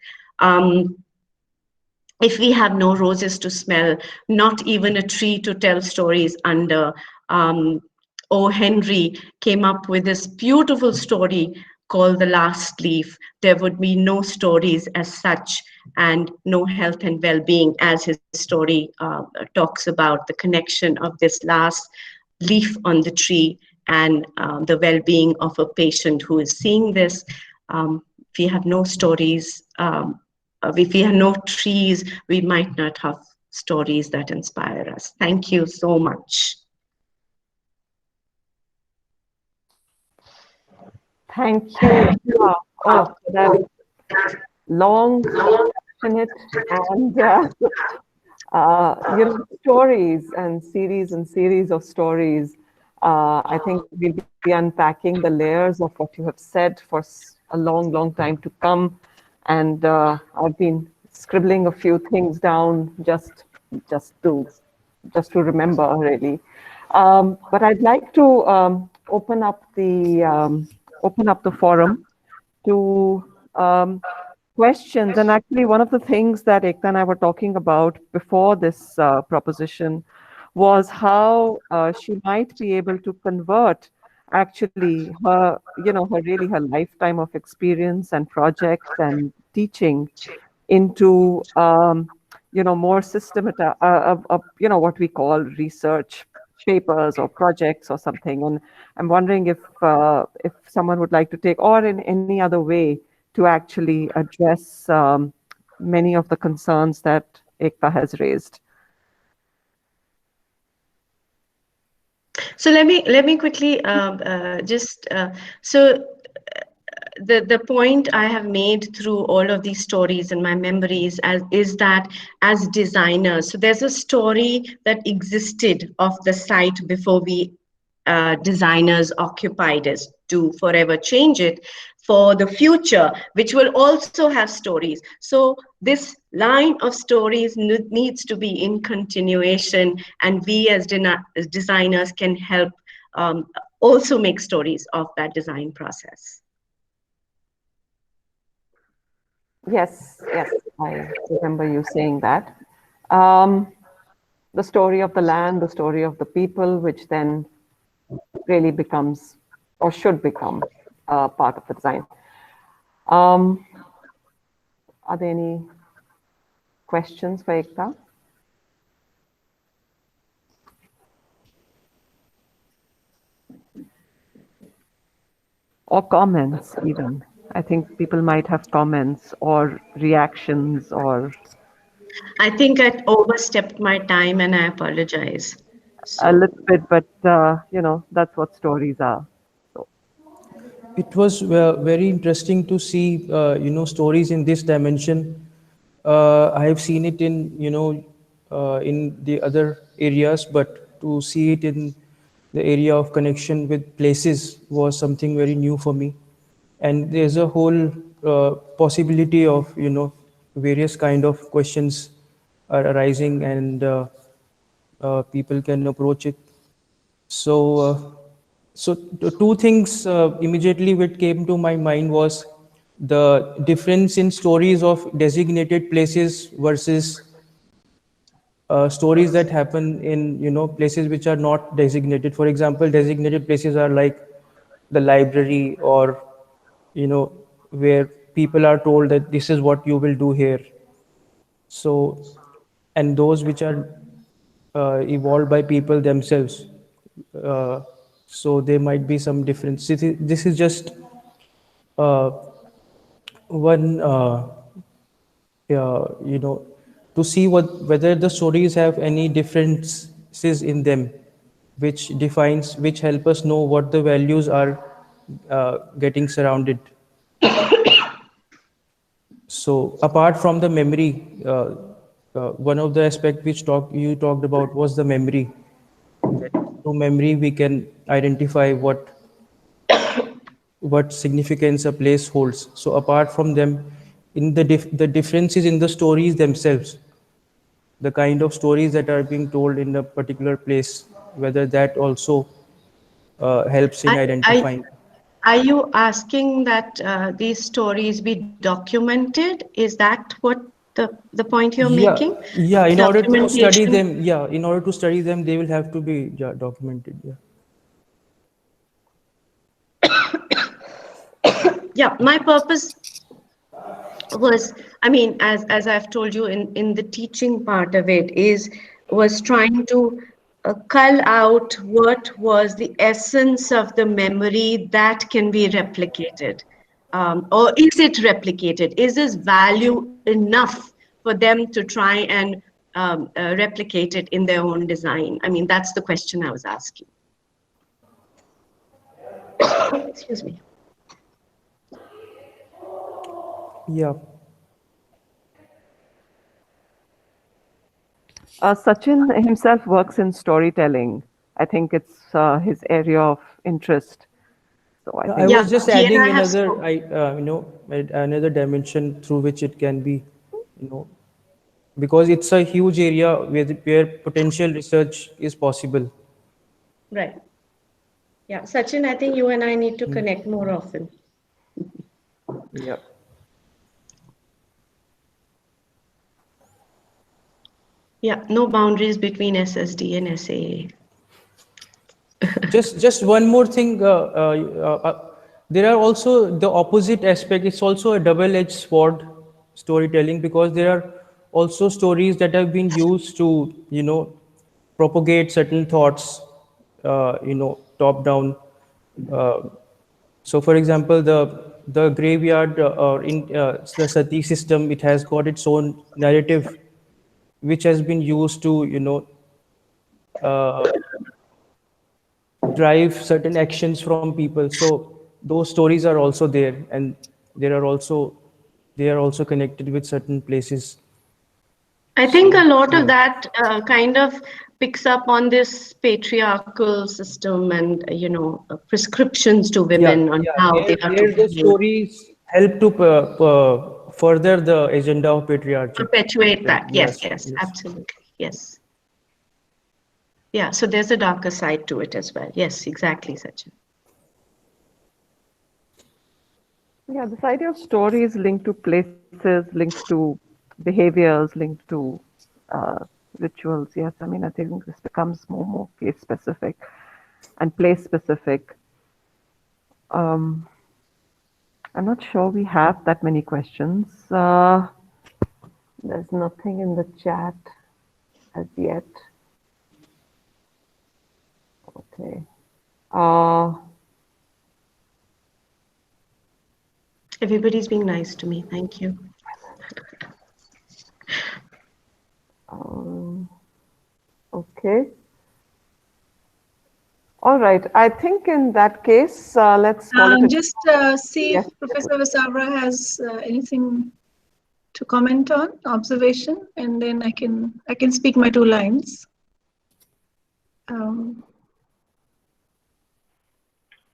B: If we have no roses to smell, not even a tree to tell stories under, O. Henry came up with this beautiful story called The Last Leaf. There would be no stories as such, and no health and well-being, as his story talks about the connection of this last leaf on the tree and the well-being of a patient who is seeing this. If we have no stories, if we have no trees, we might not have stories that inspire us. Thank you so much.
A: Thank you. Oh, that long, passionate, and stories and series of stories. I think we'll be unpacking the layers of what you have said for a long time to come. And I've been scribbling a few things down just to remember, really. But I'd like to open up the forum to questions. And actually, one of the things that Ekta and I were talking about before this proposition was how she might be able to convert actually her lifetime of experience and projects and teaching into more systematic what we call research papers or projects or something. And I'm wondering if someone would like to take, or in any other way, to actually address many of the concerns that Ekta has raised.
B: So let me quickly the point I have made through all of these stories and my memories is that as designers, so there's a story that existed of the site before we designers occupied us to forever change it for the future, which will also have stories. So this line of stories needs to be in continuation, and we as designers can help also make stories of that design process.
A: Yes, I remember you saying that. The story of the land, the story of the people, which then really becomes or should become part of the design. Are there any questions for Ekta? Or comments even, I think people might have comments or reactions or
B: I think I overstepped my time and I apologize.
A: a
B: So,
A: little bit, but that's what stories are. So,
C: It was very interesting to see, stories in this dimension. I have seen it in, in the other areas, but to see it in the area of connection with places was something very new for me. And there's a whole possibility of, various kind of questions are arising, and people can approach it. So, two things immediately which came to my mind was the difference in stories of designated places versus stories that happen in places which are not designated. For example, designated places are like the library, or where people are told that this is what you will do here. So, and those which are evolved by people themselves. Uh, so there might be some difference. This is just uh, one, you know, to see whether the stories have any differences in them, which help us know what the values are getting surrounded. So apart from the memory, one of the aspect which you talked about was the memory. That through memory we can identify what significance a place holds. So apart from them, in the differences in the stories themselves, the kind of stories that are being told in a particular place, whether that also helps in
B: I, I,
C: identifying.
B: are you asking that these stories be documented? Is that what the point you're
C: Yeah,
B: making?
C: yeah. In order to study
B: Documentation.
C: them, they will have to be, yeah, documented. Yeah.
B: Yeah, my purpose was, I mean, as I've told you in the teaching part of it, is was trying to cull out what was the essence of the memory that can be replicated. Or is it replicated? Is this value enough for them to try and replicate it in their own design? I mean, that's the question I was asking. Excuse me.
C: Yeah.
A: Sachin himself works in storytelling. I think it's his area of interest. So I
C: No, I
A: think,
B: Yeah,
C: was just
B: he and
C: adding
B: I have spoken.
C: another dimension through which it can be, you know, because it's a huge area where potential research is possible.
B: Right. Yeah, Sachin, I think you and I need to
C: Mm.
B: connect more often.
C: Yeah.
B: Yeah, no boundaries between SSD and SAA.
C: Just one more thing. There are also the opposite aspect. It's also a double-edged sword, storytelling, because there are also stories that have been used to propagate certain thoughts, top down. Uh, so, for example, the graveyard, or in the sati system, it has got its own narrative, which has been used to uh, drive certain actions from people. So those stories are also there, and there are also they are also connected with certain places.
B: I think a
C: So
B: lot of
C: yeah,
B: that kind of picks up on this patriarchal system and, prescriptions to
C: yeah,
B: women on
C: yeah.
B: how they are to
C: There the
B: behave,
C: stories help to further the agenda of patriarchy.
B: perpetuate
C: Right.
B: that. Yes,
C: Yes.
B: yes,
C: Yes.
B: absolutely. Yes. Yeah, so there's a darker side to it as well. Yes, exactly, Sachin.
A: yeah, this idea of stories linked to places, linked to behaviors, linked to uh, rituals. Yes, I mean, I think this becomes more case specific and place specific. Um, I'm not sure we have that many questions. There's nothing in the chat as yet. Okay. Uh,
B: Everybody's being nice to me. Thank you.
A: Okay. All right. I think in that case, let's call it a
D: Just see if
A: yes.
D: Professor Vasavra has anything to comment on, observation, and then I can speak my 2 lines.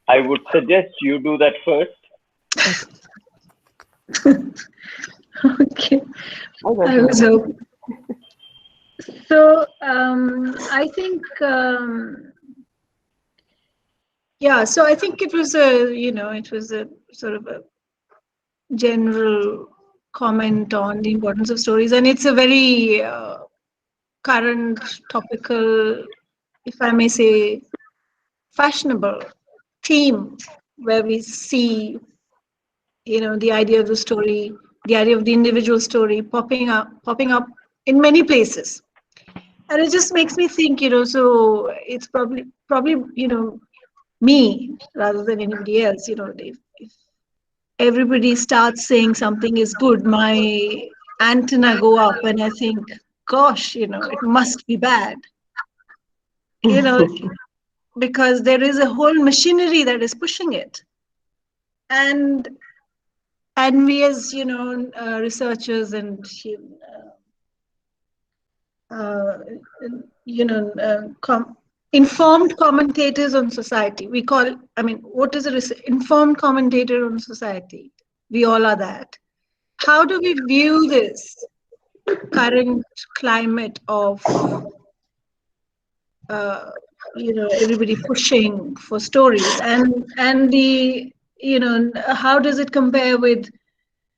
E: I would suggest you do that first.
D: Okay,
A: Oh, that's
D: I was hoping. So I think, yeah. So I think it was it was a sort of a general comment on the importance of stories, and it's a very current, topical, if I may say, fashionable theme, where we see, the idea of the story, the idea of the individual story popping up in many places. And it just makes me think, so it's probably, me rather than anybody else, if everybody starts saying something is good, my antenna go up and I think, gosh, it must be bad, because there is a whole machinery that is pushing it. And we as, researchers and, informed commentators on society. We call, what is informed commentator on society? We all are that. How do we view this current climate of, everybody pushing for stories, and the, how does it compare with,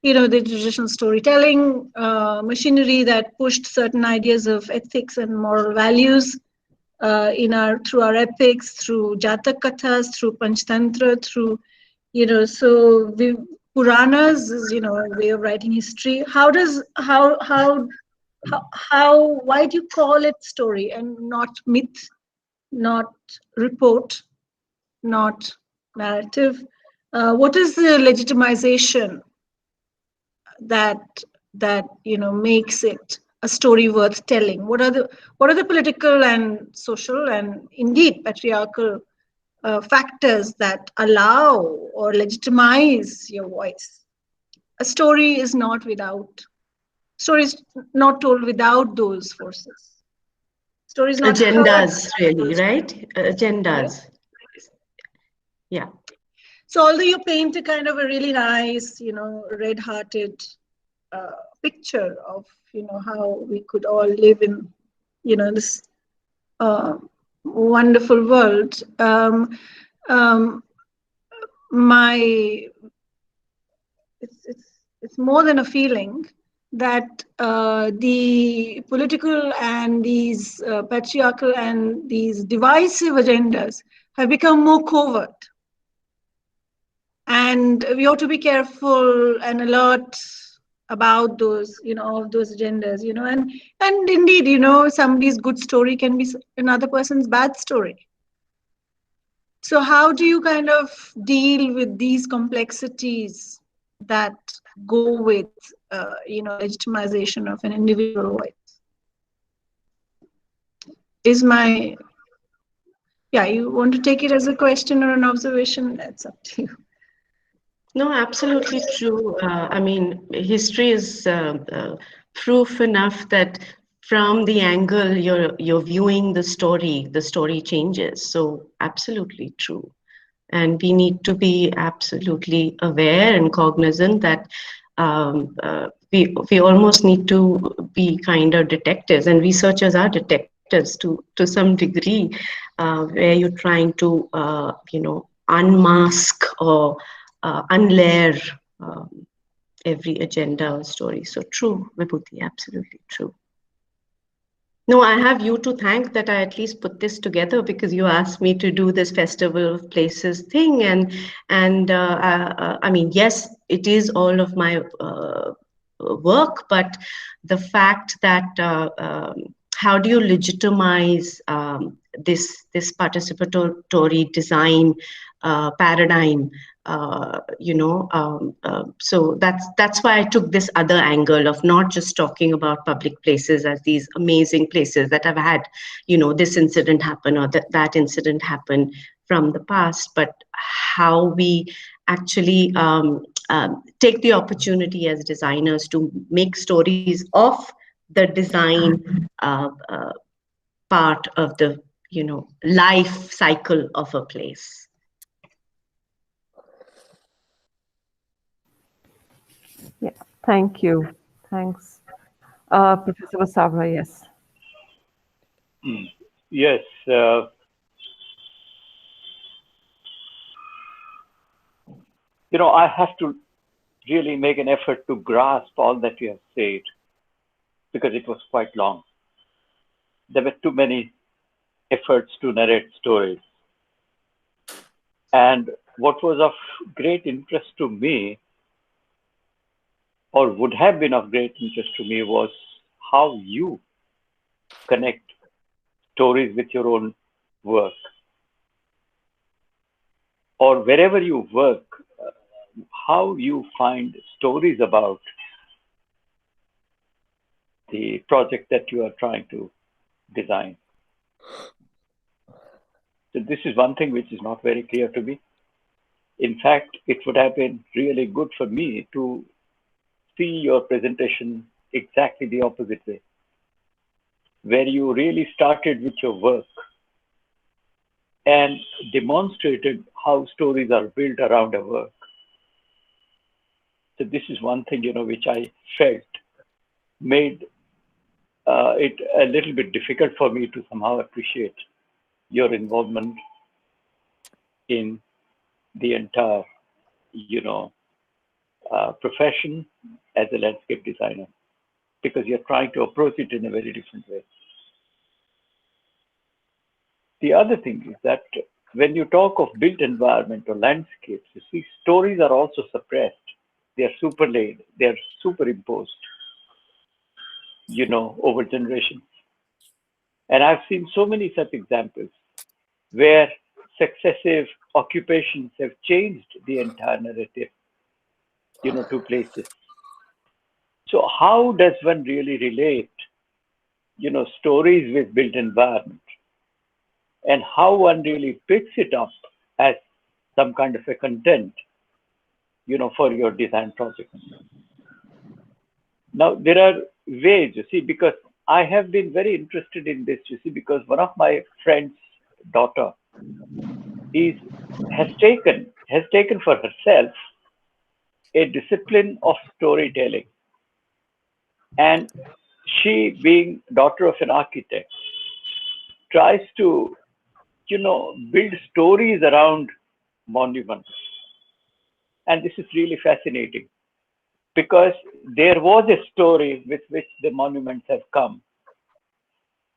D: the traditional storytelling machinery that pushed certain ideas of ethics and moral values through our epics, through Jatak Kathas, through Panchtantra, through, so Puranas is, a way of writing history. Why do you call it story and not myth, not report, not narrative? What is the legitimization that makes it a story worth telling? What are the political and social and indeed patriarchal factors that allow or legitimize your voice? A story is not told without those forces. Stories not
B: Agendas, really, right? Agendas. Yeah.
D: So although you paint a kind of a really nice, red-hearted picture of, how we could all live in, this wonderful world, it's more than a feeling that the political and these patriarchal and these divisive agendas have become more covert. And we ought to be careful and alert about those, of those agendas, and indeed, somebody's good story can be another person's bad story. So how do you kind of deal with these complexities that go with, legitimization of an individual voice? You want to take it as a question or an observation? That's up to you.
B: No, absolutely true. History is proof enough that from the angle you're viewing the story changes. So absolutely true. And we need to be absolutely aware and cognizant that we almost need to be kind of detectives, and researchers are detectives to some degree, where you're trying to unmask or unlayer every agenda or story. So true, Vibhuti, absolutely true. No, I have you to thank that I at least put this together, because you asked me to do this Festival of Places thing, and yes, it is all of my work, but the fact that how do you legitimize this participatory design paradigm So that's why I took this other angle of not just talking about public places as these amazing places that have had, this incident happen or that incident happen from the past, but how we actually take the opportunity as designers to make stories of the design part of the life cycle of a place.
A: Yeah, thank you. Thanks. Professor Vasavra, yes.
E: Yes. I have to really make an effort to grasp all that you have said because it was quite long. There were too many efforts to narrate stories. And what was of great interest to me, or would have been of great interest to me, was how you connect stories with your own work. Or wherever you work, how you find stories about the project that you are trying to design. So this is one thing which is not very clear to me. In fact, it would have been really good for me to see your presentation exactly the opposite way, where you really started with your work and demonstrated how stories are built around a work. So this is one thing, which I felt made it a little bit difficult for me to somehow appreciate your involvement in the entire, profession as a landscape designer, because you're trying to approach it in a very different way. The other thing is that when you talk of built environment or landscapes, you see, stories are also suppressed. They are superlaid. They are superimposed, over generations. And I've seen so many such examples where successive occupations have changed the entire narrative, to places. So how does one really relate, stories with built environment, and how one really picks it up as some kind of a content, for your design project? Now, there are ways, you see, because I have been very interested in this, you see, because one of my friend's daughter is has taken for herself a discipline of storytelling, and she, being daughter of an architect, tries to build stories around monuments. And this is really fascinating because there was a story with which the monuments have come,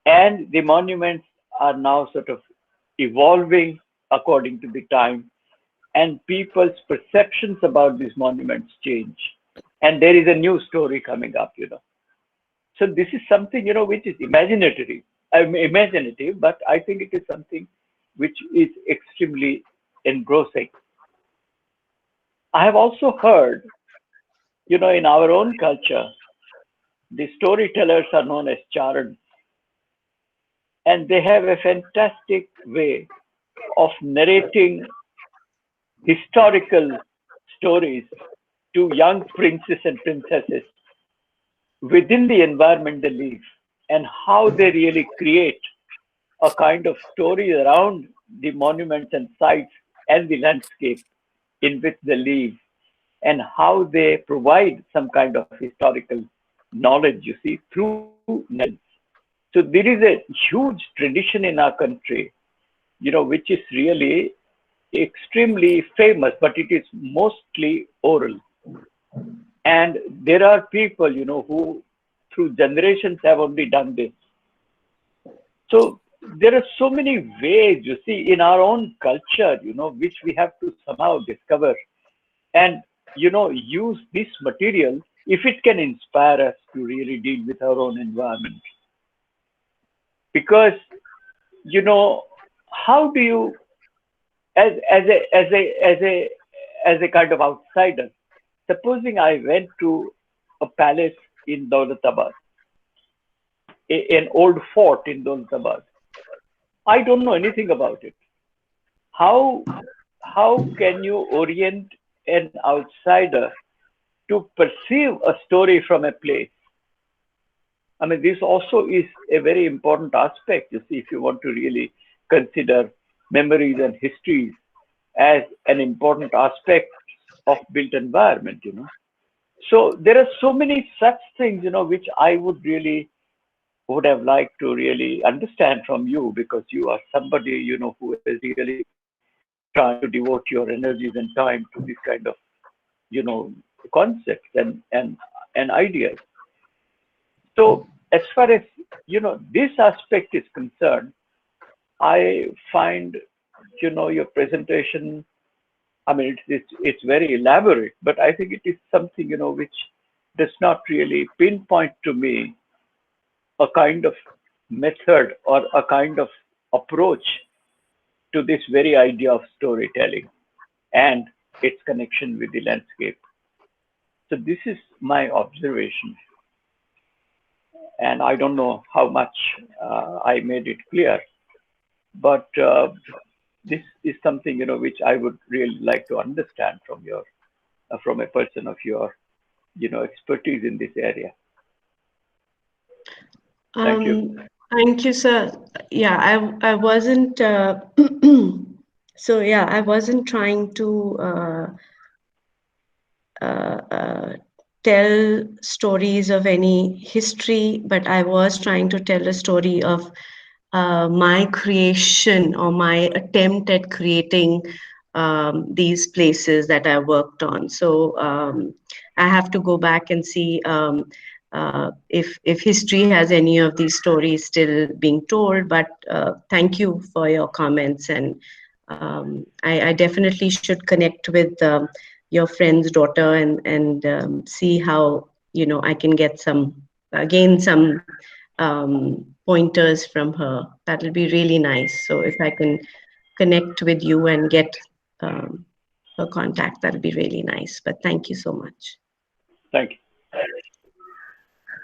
E: and the monuments are now sort of evolving according to the time, and people's perceptions about these monuments change, and there is a new story coming up. So this is something which is imaginative, but I think it is something which is extremely engrossing. I have also heard, in our own culture, the storytellers are known as charans, and they have a fantastic way of narrating historical stories to young princes and princesses within the environment they live, and how they really create a kind of story around the monuments and sites and the landscape in which they live, and how they provide some kind of historical knowledge, you see, through narrations. So there is a huge tradition in our country, which is really extremely famous, but it is mostly oral. And there are people, who through generations have only done this. So there are so many ways, you see, in our own culture, which we have to somehow discover and, use this material if it can inspire us to really deal with our own environment. Because, how do you, as a as a kind of outsider. Supposing I went to a palace in Daulatabad, an old fort in Daulatabad. I don't know anything about it. How can you orient an outsider to perceive a story from a place? I mean, this also is a very important aspect, you see, if you want to really consider memories and histories as an important aspect of built environment, So there are so many such things, which I would have liked to really understand from you, because you are somebody, who is really trying to devote your energies and time to this kind of, concepts and ideas. So as far as, this aspect is concerned, I find, your presentation, I mean, it's very elaborate, but I think it is something, which does not really pinpoint to me a kind of method or a kind of approach to this very idea of storytelling and its connection with the landscape. So this is my observation. And I don't know how much I made it clear, but this is something, which I would really like to understand from a person of your, expertise in this area. Thank you.
B: Thank you, sir. Yeah, I wasn't. So yeah, I wasn't trying to tell stories of any history, but I was trying to tell a story of my creation or my attempt at creating these places that I worked on. So I have to go back and see if history has any of these stories still being told. But thank you for your comments, and I definitely should connect with your friend's daughter and see how I can get gain some pointers from her. That will be really nice. So if I can connect with you and get her contact, that'll be really nice. But thank you so much.
E: Thank you.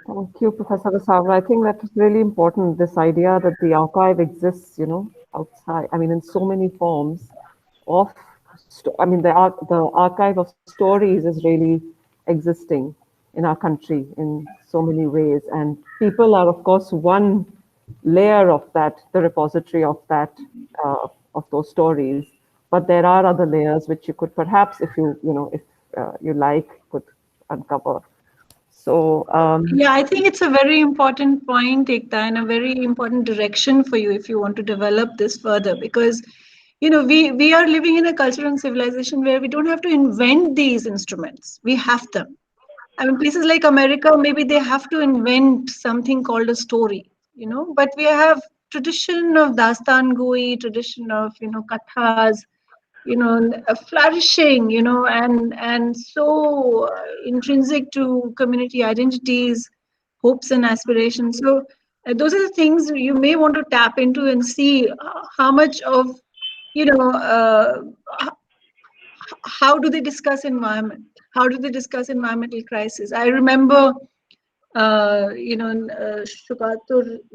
A: Thank you, Professor Vasavra. I think that is really important, this idea that the archive exists, outside, I mean, in so many forms of, the archive of stories is really existing in our country in so many ways. And people are, of course, one layer of that, the repository of that, of those stories. But there are other layers which you could perhaps, if you like, could uncover. So
D: yeah, I think it's a very important point, Ekta, and a very important direction for you if you want to develop this further, because we are living in a culture and civilization where we don't have to invent these instruments. We have them. I mean, places like America, maybe they have to invent something called a story, but we have tradition of dastan goi, tradition of, kathas, flourishing, and so intrinsic to community identities, hopes and aspirations. So those are the things you may want to tap into and see how much of, how do they discuss environment? How do they discuss environmental crisis? I remember, Shukatur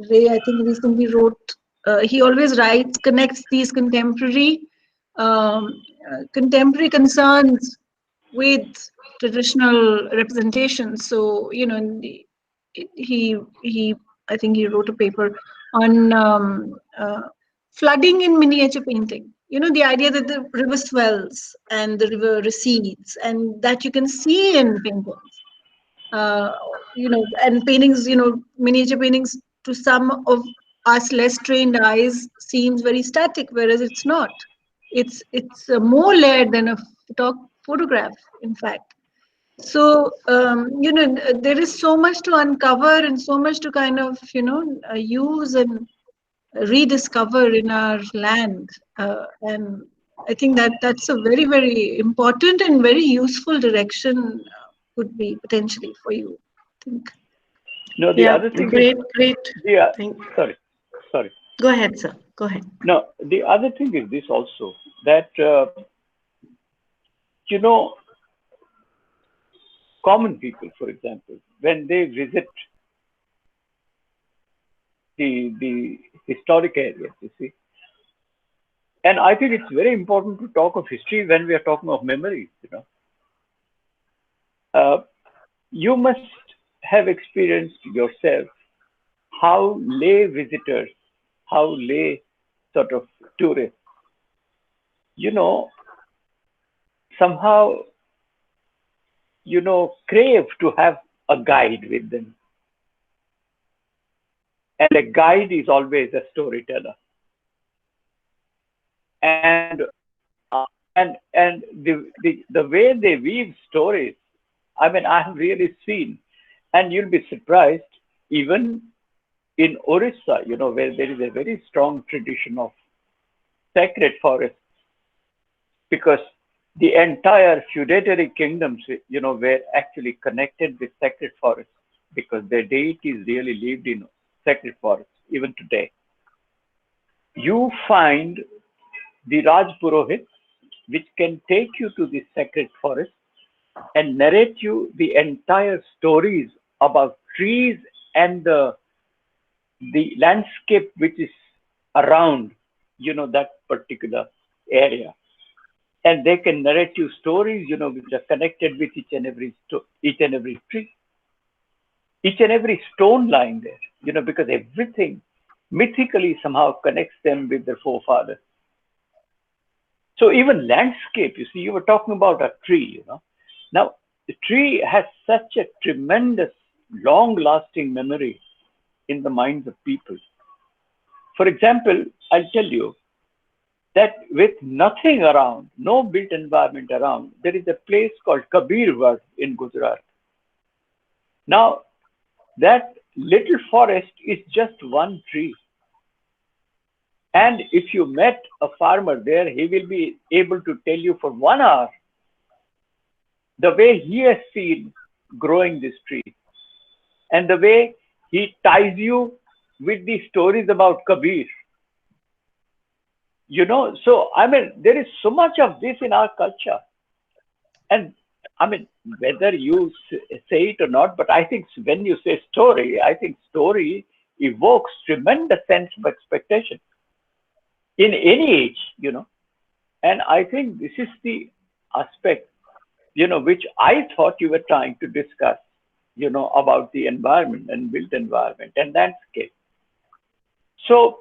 D: Ray, I think recently wrote, he always connects these contemporary concerns with traditional representations. So, I think he wrote a paper on flooding in miniature painting. The idea that the river swells and the river recedes, and that you can see in paintings. And paintings, miniature paintings to some of us less trained eyes seems very static, whereas it's not. It's more layered than a photograph, in fact. So, there is so much to uncover and so much to kind of, use and rediscover in our land. And I think that's a very, very important and very useful direction could be potentially for you, I think.
E: No, the other thing
B: great.
E: Yeah,
B: Thank you.
E: Sorry.
B: Go ahead, sir. Go ahead.
E: No, the other thing is this also, that, you know, common people, for example, when they visit the historic areas, you see. And I think it's very important to talk of history when we are talking of memories, you know. You must have experienced yourself how lay visitors, how lay sort of tourists, you know, somehow, you know, crave to have a guide with them. And a guide is always a storyteller. And the way they weave stories, I mean, I have really seen, and you'll be surprised, even in Orissa, you know, where there is a very strong tradition of sacred forests, because the entire feudatory kingdoms, you know, were actually connected with sacred forests because their deities really lived in sacred forests, even today. You find the Raj Purohits, which can take you to the sacred forest and narrate you the entire stories about trees and the landscape which is around, you know, that particular area. And they can narrate you stories, you know, which are connected with each and every tree, each and every stone lying there, you know, because everything mythically somehow connects them with their forefathers. So even landscape, you see, you were talking about a tree, you know. Now, the tree has such a tremendous, long-lasting memory in the minds of people. For example, I'll tell you that with nothing around, no built environment around, there is a place called Kabirwad in Gujarat. Now, that little forest is just one tree. And if you met a farmer there, he will be able to tell you for 1 hour the way he has seen growing this tree and the way he ties you with the stories about Kabir. You know, so I mean, there is so much of this in our culture. And I mean, whether you say it or not, but I think when you say story, I think story evokes tremendous sense of expectation in any age, you know. And I think this is the aspect, you know, which I thought you were trying to discuss, you know, about the environment and built environment and landscape. So,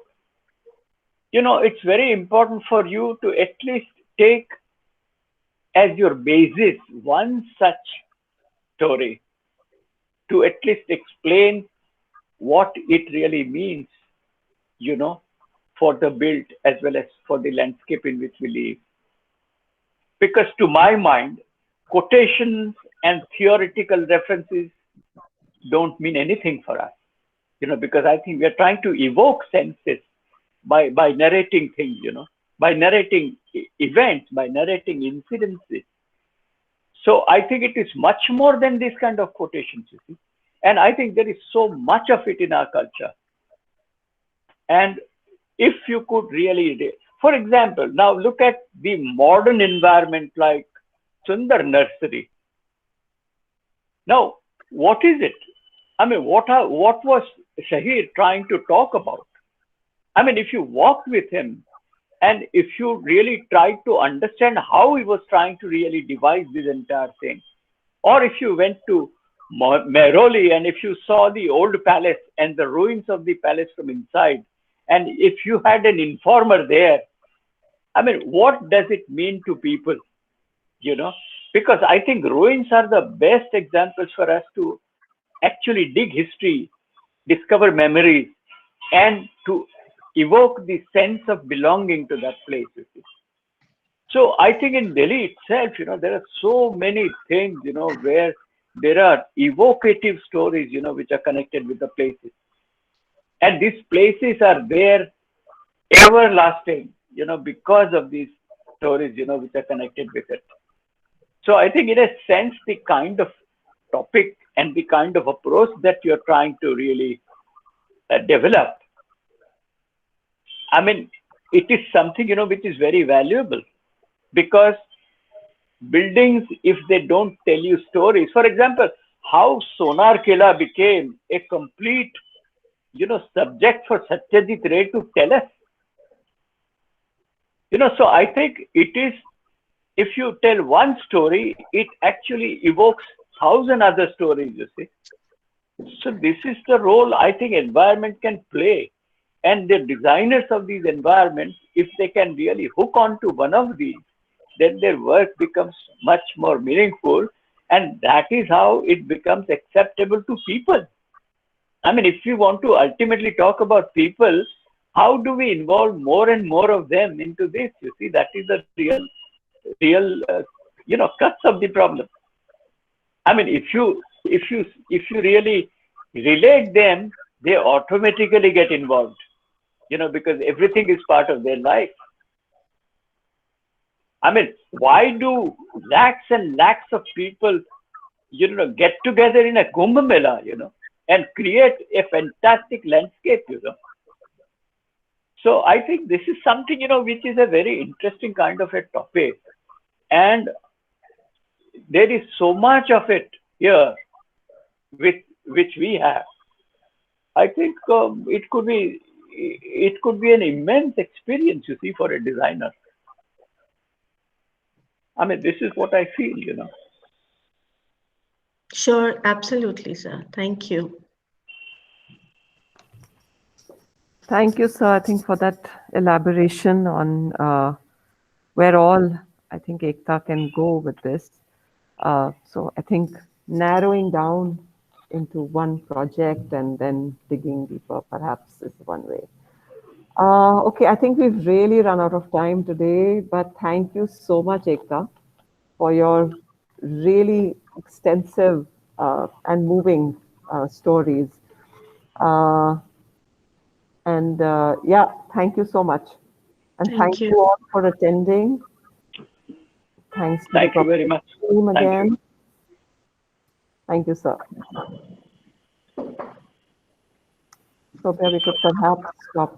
E: you know, it's very important for you to at least take as your basis one such story to at least explain what it really means, you know, for the built as well as for the landscape in which we live. Because to my mind, quotations and theoretical references don't mean anything for us, you know, because I think we are trying to evoke senses by narrating things, you know, by narrating events, by narrating incidences. So I think it is much more than this kind of quotations, you see. And I think there is so much of it in our culture. And if you could really, for example, now look at the modern environment like Sundar Nursery. Now, what is it? I mean, what was Shahir trying to talk about? I mean, if you walked with him and if you really tried to understand how he was trying to really devise this entire thing, or if you went to Mehrauli and if you saw the old palace and the ruins of the palace from inside, and if you had an informer there, I mean, what does it mean to people, you know? Because I think ruins are the best examples for us to actually dig history, discover memories, and to evoke the sense of belonging to that place. So I think in Delhi itself, you know, there are so many things, you know, where there are evocative stories, you know, which are connected with the places. And these places are there everlasting, you know, because of these stories, you know, which are connected with it. So I think in a sense, the kind of topic and the kind of approach that you're trying to really develop, I mean, it is something, you know, which is very valuable because buildings if they don't tell you stories. For example, how Sonar Killa became a complete, subject for Satyajit Ray to tell us. So I think it is, if you tell one story, it actually evokes 1,000 other stories, you see. So this is the role I think environment can play. And the designers of these environments, if they can really hook onto one of these, then their work becomes much more meaningful. And that is how it becomes acceptable to people. I mean, if you want to ultimately talk about people, how do we involve more and more of them into this? You see, that is the real crux of the problem. I mean, if you really relate them, they automatically get involved, because everything is part of their life. I mean, why do lakhs and lakhs of people, get together in a Kumbh Mela, and create a fantastic landscape, So I think this is something, which is a very interesting kind of a topic. And there is so much of it here, which we have. I think it could be an immense experience, you see, for a designer. I mean, this is what I feel,
B: Sure, absolutely, sir. Thank you.
A: Thank you, sir, I think, for that elaboration on where all I think Ekta can go with this. So I think narrowing down into one project and then digging deeper perhaps is one way. Okay, I think we've really run out of time today, but thank you so much, Ekta, for your really extensive and moving stories. Yeah, thank you so much. And thank you all for attending. Thanks to
E: Thank
A: the
E: you very much.
A: team again.
E: Thank you.
A: Thank you, sir. So there we could perhaps stop